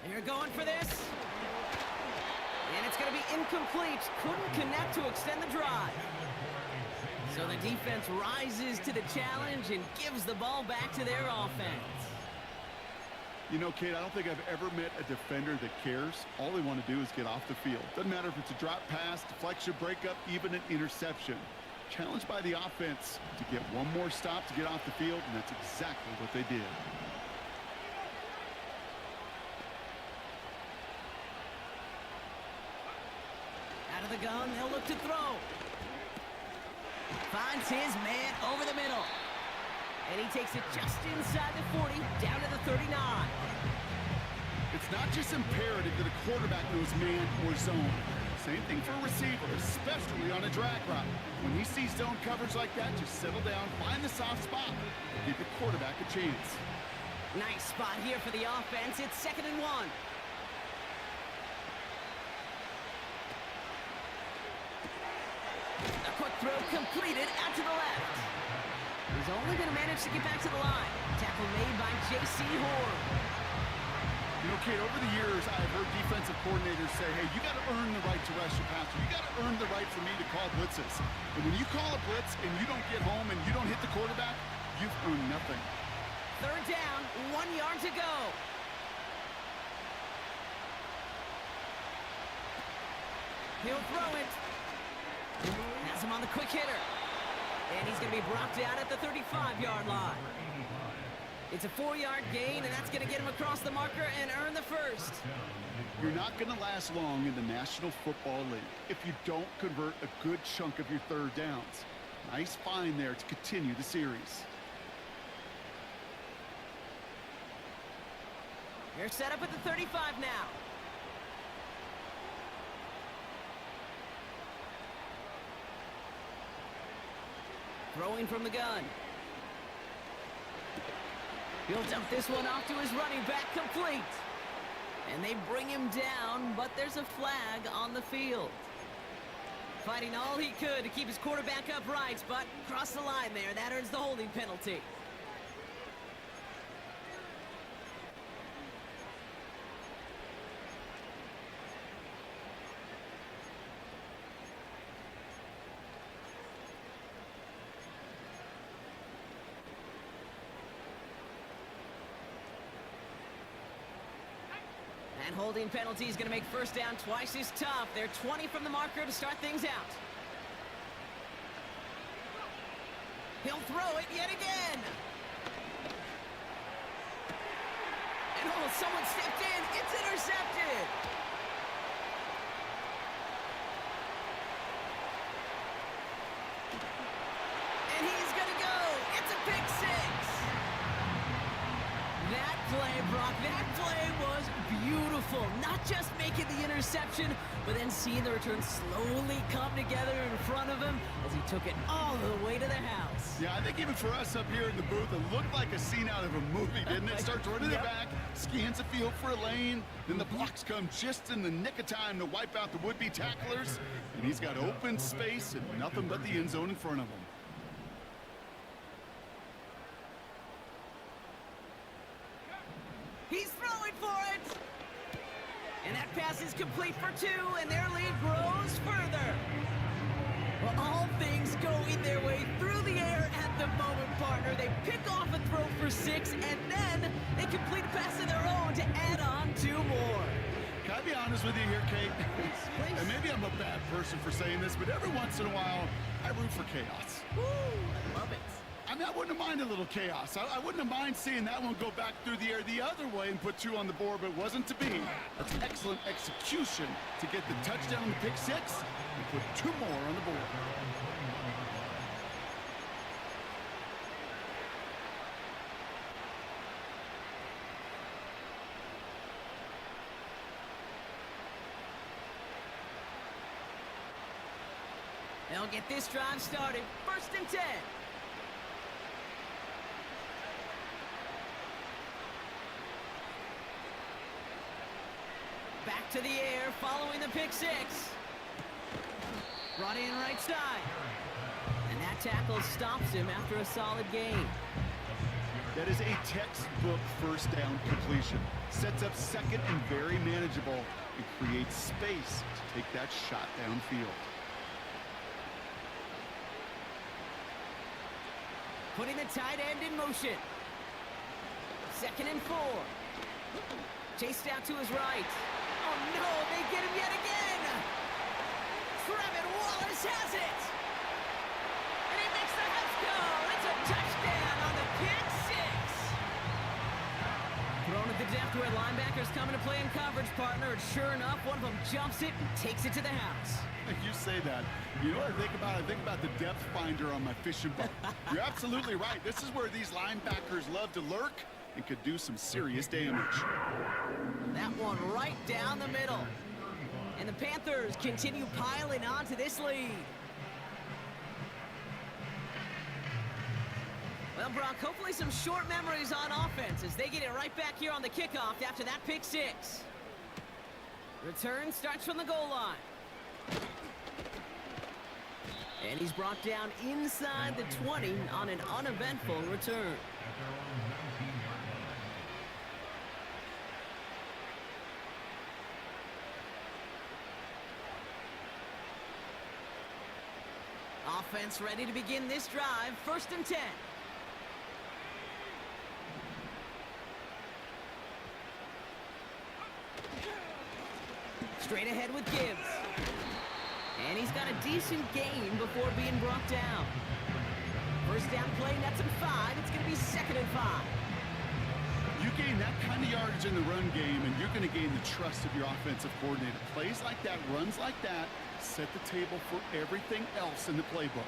[SPEAKER 6] They're going for this. And it's going to be incomplete. Couldn't connect to extend the drive. So the defense rises to the challenge and gives the ball back to their offense.
[SPEAKER 8] You know, Kate, I don't think I've ever met a defender that cares. All they want to do is get off the field. Doesn't matter if it's a drop pass, deflection, breakup, even an interception. Challenged by the offense to get one more stop to get off the field, and that's exactly what they did.
[SPEAKER 6] the gun. They'll look to throw. Finds his man over the middle. And he takes it just inside the 40, down to the 39.
[SPEAKER 8] It's not just imperative that a quarterback knows man or zone. Same thing for a receiver, especially on a drag route. When he sees zone coverage like that, just settle down, find the soft spot, and give the quarterback a chance.
[SPEAKER 6] Nice spot here for the offense. It's 2nd and 1. A quick throw completed out to the left. He's only going to manage to get back to the line. Tackle made by J.C. Horn.
[SPEAKER 8] You know, Kate, over the years, I've heard defensive coordinators say, hey, you got to earn the right to rush your passer. You got to earn the right for me to call blitzes. And when you call a blitz and you don't get home and you don't hit the quarterback, you've earned nothing.
[SPEAKER 6] 3rd down, 1 yard to go. He'll throw it. Has him on the quick hitter. And he's going to be brought down at the 35-yard line. It's a 4-yard gain, and that's going to get him across the marker and earn the first.
[SPEAKER 8] You're not going to last long in the National Football League if you don't convert a good chunk of your 3rd downs. Nice find there to continue the series.
[SPEAKER 6] They're set up at the 35 now. Throwing from the gun. He'll dump this one off to his running back, complete. And they bring him down, but there's a flag on the field. Fighting all he could to keep his quarterback upright, but crossed the line there. That earns the holding penalty. And holding penalty is going to make 1st down twice as tough. They're 20 from the marker to start things out. He'll throw it yet again. And oh, someone stepped in. It's intercepted. And he's going to go. It's a pick 6. That play, Brock, that play was beautiful. Not just making the interception, but then seeing the return slowly come together in front of him as he took it all the way to the house.
[SPEAKER 8] Yeah, I think even for us up here in the booth, it looked like a scene out of a movie, didn't it? Starts running it back, scans the field for a lane, then the blocks come just in the nick of time to wipe out the would-be tacklers, and he's got open space and nothing but the end zone in front of him.
[SPEAKER 6] He's throwing for it! And that pass is complete for 2, and their lead grows further. Well, all things going their way through the air at the moment, partner. They pick off a throw for 6, and then they complete a pass of their own to add on 2 more.
[SPEAKER 8] Can I be honest with you here, Kate?
[SPEAKER 6] Please.
[SPEAKER 8] And maybe I'm a bad person for saying this, but every once in a while, I root for chaos.
[SPEAKER 6] Woo, I love it.
[SPEAKER 8] I mean, I wouldn't have minded a little chaos. I wouldn't have minded seeing that one go back through the air the other way and put 2 on the board, but it wasn't to be. That's excellent execution to get the touchdown on the pick 6 and put 2 more on the board.
[SPEAKER 6] They'll get this drive started. 1st and 10. Back to the air, following the pick 6. Brought in right side. And that tackle stops him after a solid gain.
[SPEAKER 8] That is a textbook 1st down completion. Sets up 2nd and very manageable and creates space to take that shot downfield.
[SPEAKER 6] Putting the tight end in motion. 2nd and 4. Chased out to his right. Oh no, they get him yet again! Trevin Wallace has it! And he makes the Hefco! It's a touchdown on the pick 6! Thrown at the depth where linebackers coming to play playing coverage, partner, and sure enough, one of them jumps it and takes it to the house.
[SPEAKER 8] You say that. You know what I think about? I think about the depth finder on my fishing boat. You're absolutely right. This is where these linebackers love to lurk and could do some serious damage.
[SPEAKER 6] That one right down the middle. And the Panthers continue piling on to this lead. Well, Brock, hopefully some short memories on offense as they get it right back here on the kickoff after that pick six. Return starts from the goal line. And he's brought down inside the 20 on an uneventful return. Offense ready to begin this drive. 1st and 10. Straight ahead with Gibbs. And he's got a decent gain before being brought down. 1st down play, nets him 5. It's going to be 2nd and 5.
[SPEAKER 8] You gain that kind of yardage in the run game, and you're going to gain the trust of your offensive coordinator. Plays like that, runs like that, set the table for everything else in the playbook.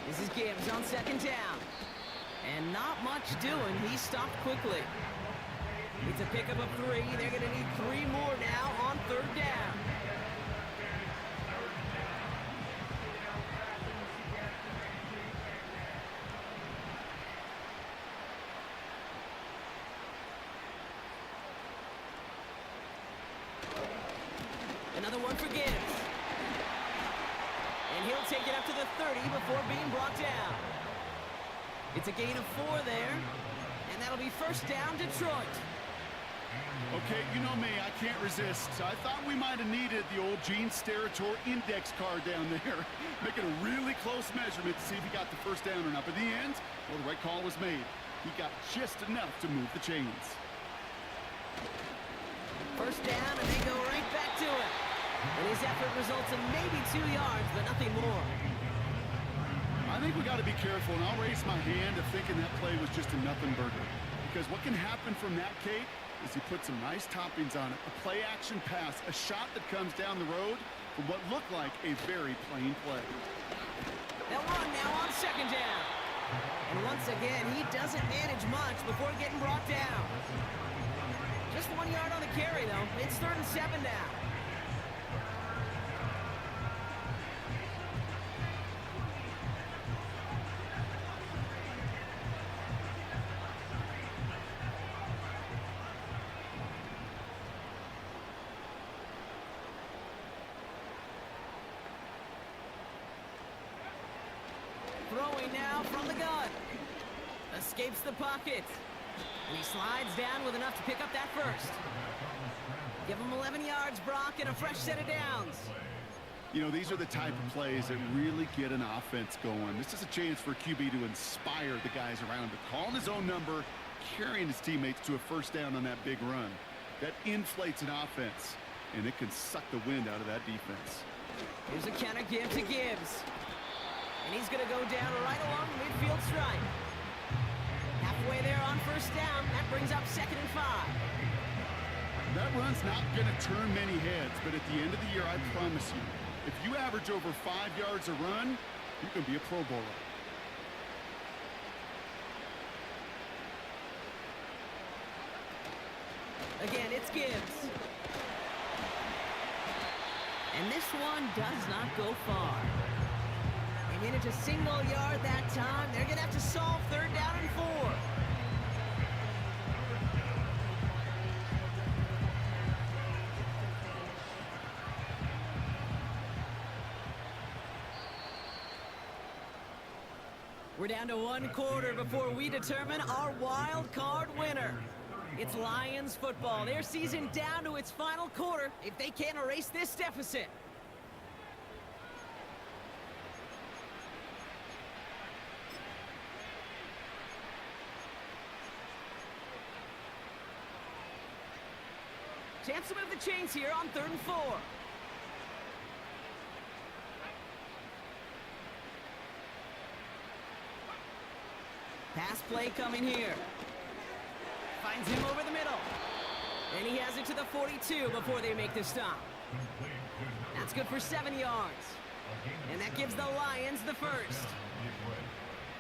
[SPEAKER 6] This is Gibbs on 2nd down. And not much doing. He stopped quickly. It's a pickup of 3. They're going to need 3 more now on 3rd down. Another one for Gibbs. And he'll take it up to the 30 before being brought down. It's a gain of 4 there, and that'll be 1st down, Detroit.
[SPEAKER 8] Okay, you know me, I can't resist. So I thought we might have needed the old Gene Steratore index card down there, making a really close measurement to see if he got the 1st down or not. But in the end, well, the right call was made. He got just enough to move the chains.
[SPEAKER 6] 1st down, and they go right back to it. And his effort results in maybe 2 yards, but nothing more.
[SPEAKER 8] I think we got to be careful, and I'll raise my hand of thinking that play was just a nothing burger. Because what can happen from that, Kate, is he put some nice toppings on it. A play-action pass, a shot that comes down the road from what looked like a very plain play.
[SPEAKER 6] They'll run now on 2nd down. And once again, he doesn't manage much before getting brought down. Just 1 yard on the carry, though. It's 3rd and 7 now. Throwing now from the gun. Escapes the pocket. And he slides down with enough to pick up that 1st. Give him 11 yards, Brock, and a fresh set of downs.
[SPEAKER 8] You know, these are the type of plays that really get an offense going. This is a chance for QB to inspire the guys around him. Calling his own number, carrying his teammates to a 1st down on that big run. That inflates an offense, and it can suck the wind out of that defense.
[SPEAKER 6] Here's a counter give to Gibbs. And he's going to go down right along the midfield stripe. Halfway there on 1st down. That brings up 2nd and 5.
[SPEAKER 8] That run's not going to turn many heads, but at the end of the year, I promise you, if you average over 5 yards a run, you can be a Pro Bowler.
[SPEAKER 6] Again, it's Gibbs. And this one does not go far. And in it's a single yard that time. They're going to have to solve 3rd down and 4. We're down to 1 quarter before we determine our wild card winner. It's Lions football. Their season down to its final quarter if they can't erase this deficit. Chance to move the chains here on 3rd and 4. Pass play coming here. Finds him over the middle. And he has it to the 42 before they make the stop. That's good for 7 yards. And that gives the Lions the first.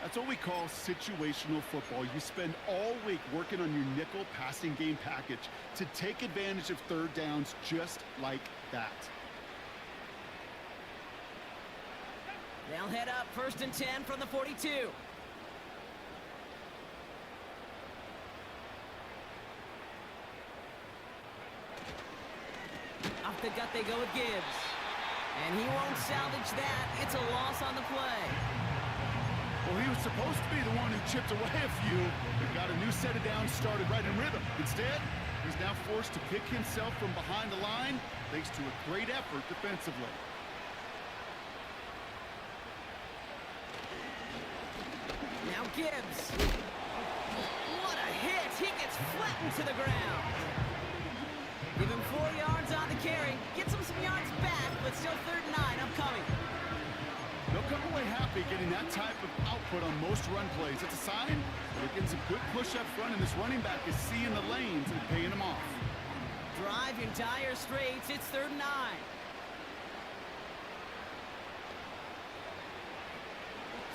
[SPEAKER 8] That's what we call situational football. You spend all week working on your nickel passing game package to take advantage of third downs just like that.
[SPEAKER 6] They'll head up 1st and 10 from the 42. Off the gut they go with Gibbs. And he won't salvage that. It's a loss on the play.
[SPEAKER 8] Well, he was supposed to be the one who chipped away a few, but got a new set of downs started right in rhythm. Instead, he's now forced to pick himself from behind the line thanks to a great effort defensively.
[SPEAKER 6] Now Gibbs. What a hit. He gets flattened to the ground. Give him 4 yards on the carry. Gets him some yards back, but still 3rd and 9 upcoming.
[SPEAKER 8] They'll come away happy getting that type of output on most run plays. It's a sign they're getting some good push up front, and this running back is seeing the lanes and paying them off.
[SPEAKER 6] Drive in dire straits. It's 3rd and 9.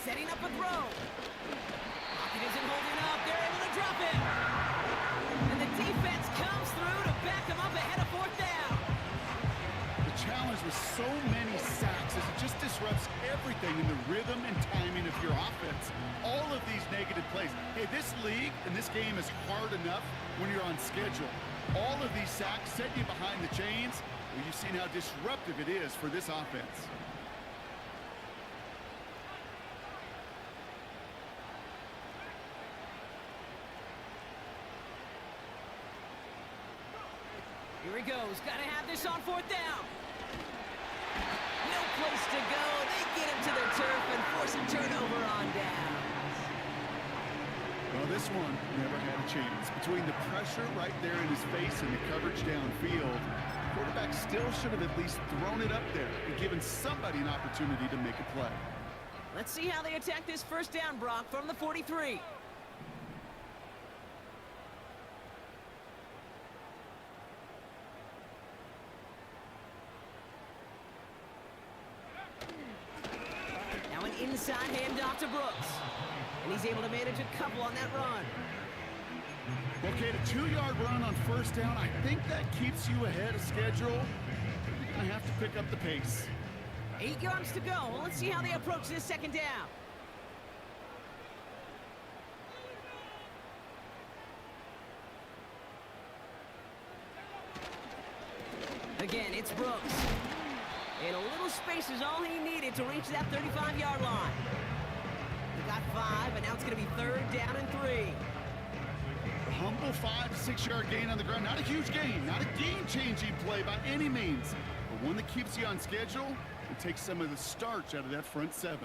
[SPEAKER 6] Setting up a throw. Pocket isn't holding up. They're able to drop him. And the defense comes through to back him up ahead of 4th down.
[SPEAKER 8] The challenge with so many sacks is it just disrupts everything in the rhythm and timing of your offense. All of these negative plays. Hey, this league and this game is hard enough when you're on schedule. All of these sacks set you behind the chains. Well, you've seen how disruptive it is for this offense.
[SPEAKER 6] Here he goes. Got to have this on 4th down. No place to go. They get him to their turf and force a turnover on downs.
[SPEAKER 8] Well, this one never had a chance. Between the pressure right there in his face and the coverage downfield, the quarterback still should have at least thrown it up there and given somebody an opportunity to make a play.
[SPEAKER 6] Let's see how they attack this 1st down, Brock, from the 43. Now an inside handoff to Brooks. And he's able to manage a couple on that run.
[SPEAKER 8] Okay, the 2-yard run on 1st down, I think that keeps you ahead of schedule. You're going to have to pick up the pace.
[SPEAKER 6] 8 yards to go. Well, let's see how they approach this 2nd down. Again, it's Brooks. And a little space is all he needed to reach that 35-yard line. He got 5, and now it's going to be 3rd down and 3.
[SPEAKER 8] A humble 5 to 6 yard gain on the ground. Not a huge gain, not a game-changing play by any means, but one that keeps you on schedule and takes some of the starch out of that front 7.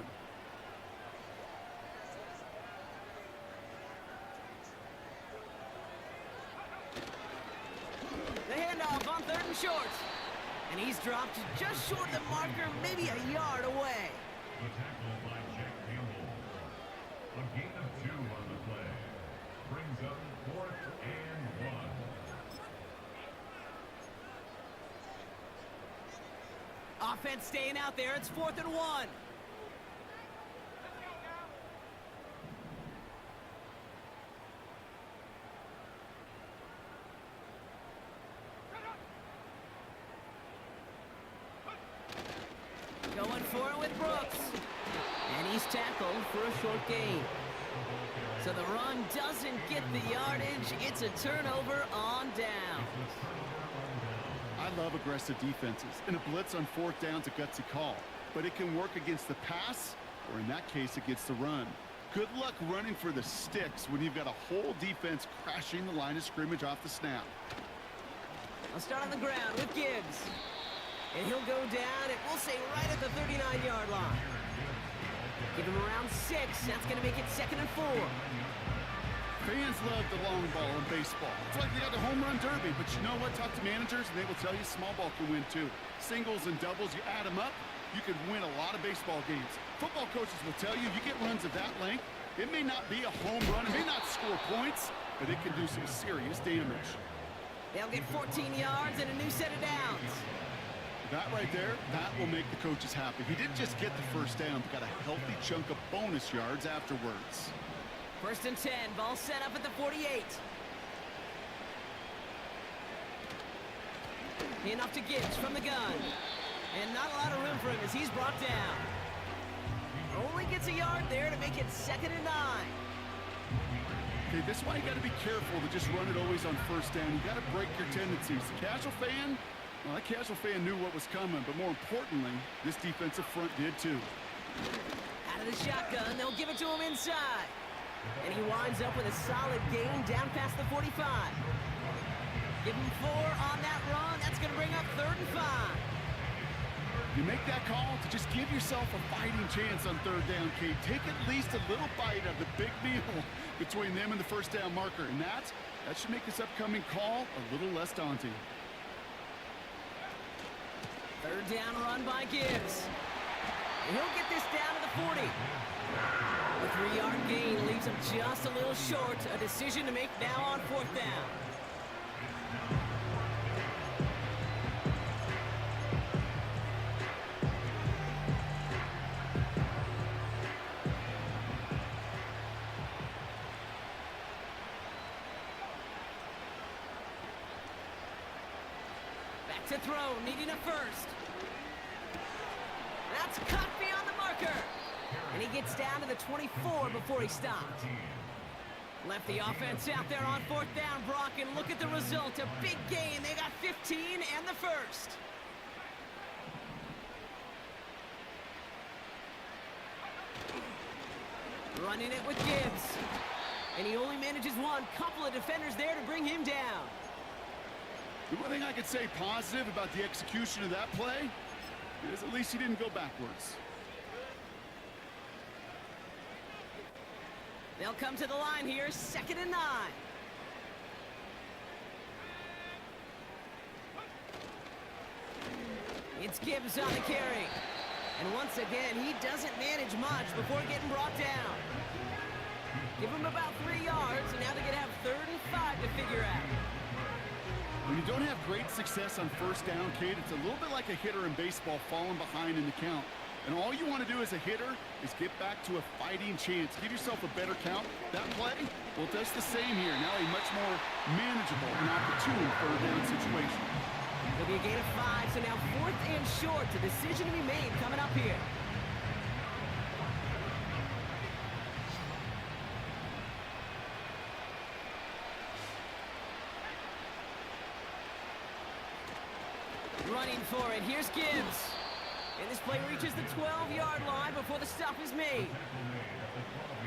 [SPEAKER 6] The handoff on 3rd and short. And he's dropped just short of the marker, maybe a yard away.
[SPEAKER 4] The tackle by Jack Campbell. A gain of 2 on the play. Brings up 4th and 1.
[SPEAKER 6] Offense staying out there. It's 4th and 1. Going for it with Brooks. And he's tackled for a short gain. So the run doesn't get the yardage. It's a turnover on down.
[SPEAKER 8] I love aggressive defenses, and a blitz on 4th down's a gutsy call. But it can work against the pass, or in that case, against the run. Good luck running for the sticks when you've got a whole defense crashing the line of scrimmage off the snap.
[SPEAKER 6] I'll start on the ground with Gibbs. And he'll go down, and we'll say right at the 39-yard line. Give him around 6. That's going to make it 2nd and 4.
[SPEAKER 8] Fans love the long ball in baseball. It's like they got the home run derby, but you know what? Talk to managers, and they will tell you small ball can win too. Singles and doubles, you add them up, you can win a lot of baseball games. Football coaches will tell you, you get runs of that length, It may not be a home run, it may not score points, but it can do some serious damage.
[SPEAKER 6] They'll get 14 yards and a new set of downs.
[SPEAKER 8] That right there, that will make the coaches happy. He didn't just get the first down, but got a healthy chunk of bonus yards afterwards.
[SPEAKER 6] 1st and 10, ball set up at the 48. In off to Gibbs from the gun. And not a lot of room for him as he's brought down. Only gets a yard there to make it 2nd and 9.
[SPEAKER 8] Okay, this is why you got to be careful to just run it always on first down. You got to break your tendencies. The casual fan, well, that casual fan knew what was coming, but more importantly, this defensive front did too.
[SPEAKER 6] Out of the shotgun, they'll give it to him inside. And he winds up with a solid gain down past the 45. Give him 4 on that run. That's going to bring up 3rd and 5.
[SPEAKER 8] You make that call to just give yourself a fighting chance on 3rd down, Kate. Take at least a little bite of the big meal between them and the first down marker. And that should make this upcoming call a little less daunting.
[SPEAKER 6] 3rd down run by Gibbs. And he'll get this down to the 40. A 3-yard gain leaves him just a little short. A decision to make now on 4th down. To throw, needing a first. That's cut beyond the marker. And he gets down to the 24 before he stopped. Left the offense out there on 4th down, Brock, and look at the result. A big gain. They got 15 and the first. Running it with Gibbs. And he only manages one. Couple of defenders there to bring him down.
[SPEAKER 8] The one thing I could say positive about the execution of that play is at least he didn't go backwards.
[SPEAKER 6] They'll come to the line here, 2nd and 9. It's Gibbs on the carry. And once again, he doesn't manage much before getting brought down. Give him about 3 yards, and now they're going to have 3rd and 5 to figure out.
[SPEAKER 8] When you don't have great success on first down, Kate, it's a little bit like a hitter in baseball falling behind in the count. And all you want to do as a hitter is get back to a fighting chance. Give yourself a better count. That play, well, does the same here. Now a much more manageable and opportune 3rd down situation.
[SPEAKER 6] It'll be a gain of 5, so now 4th and short. A decision to be made coming up here. Running for it, here's Gibbs. And this play reaches the 12-yard line before the stop is made.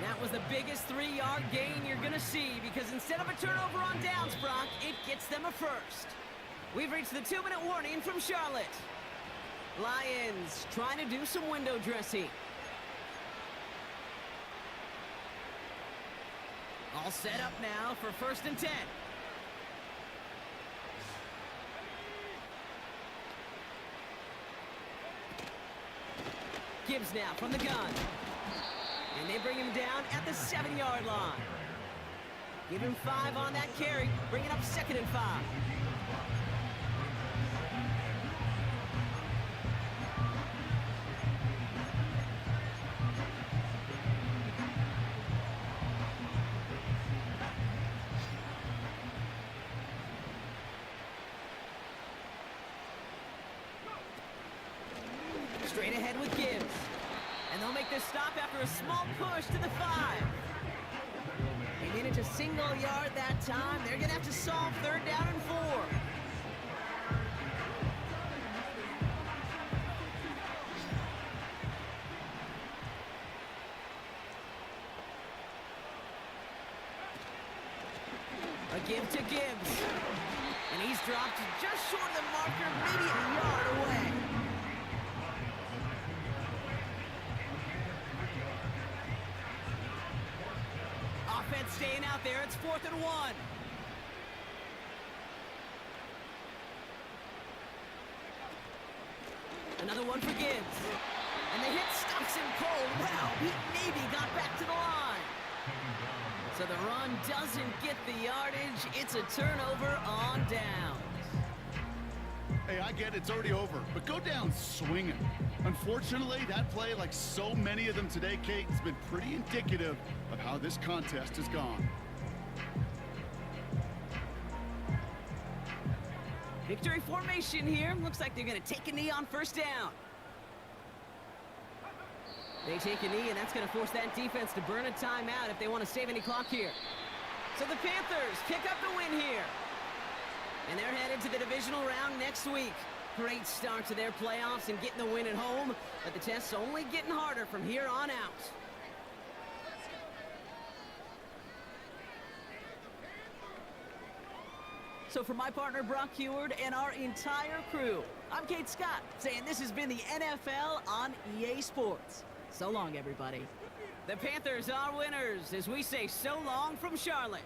[SPEAKER 6] That was the biggest 3-yard gain you're going to see because instead of a turnover on downs, Brock, it gets them a first. We've reached the 2-minute warning from Charlotte. Lions trying to do some window dressing. All set up now for 1st and 10. Gibbs now from the gun. And they bring him down at the 7-yard line. Give him 5 on that carry. Bring it up 2nd and 5. Straight ahead with Gibbs. And they'll make this stop after a small push to the 5. They manage a single yard that time. They're going to have to solve 3rd down and 4. A give to Gibbs. And he's dropped just short of the marker, maybe a yard away. Offense staying out there. It's 4th and 1. Another one for Gibbs. And the hit stops him cold. Wow, he maybe got back to the line. So the run doesn't get the yardage. It's a turnover on downs.
[SPEAKER 8] Hey, I get it's already over, but go down swinging. Unfortunately, that play, like so many of them today, Kate, has been pretty indicative of how this contest has gone.
[SPEAKER 6] Victory formation here. Looks like they're going to take a knee on first down. They take a knee, and that's going to force that defense to burn a timeout if they want to save any clock here. So the Panthers pick up the win here. And they're headed to the divisional round next week. Great start to their playoffs and getting the win at home, but the test's only getting harder from here on out. So for my partner Brock Heward and our entire crew, I'm Kate Scott, saying this has been the NFL on EA Sports. So long, everybody. The Panthers are winners as we say so long from Charlotte.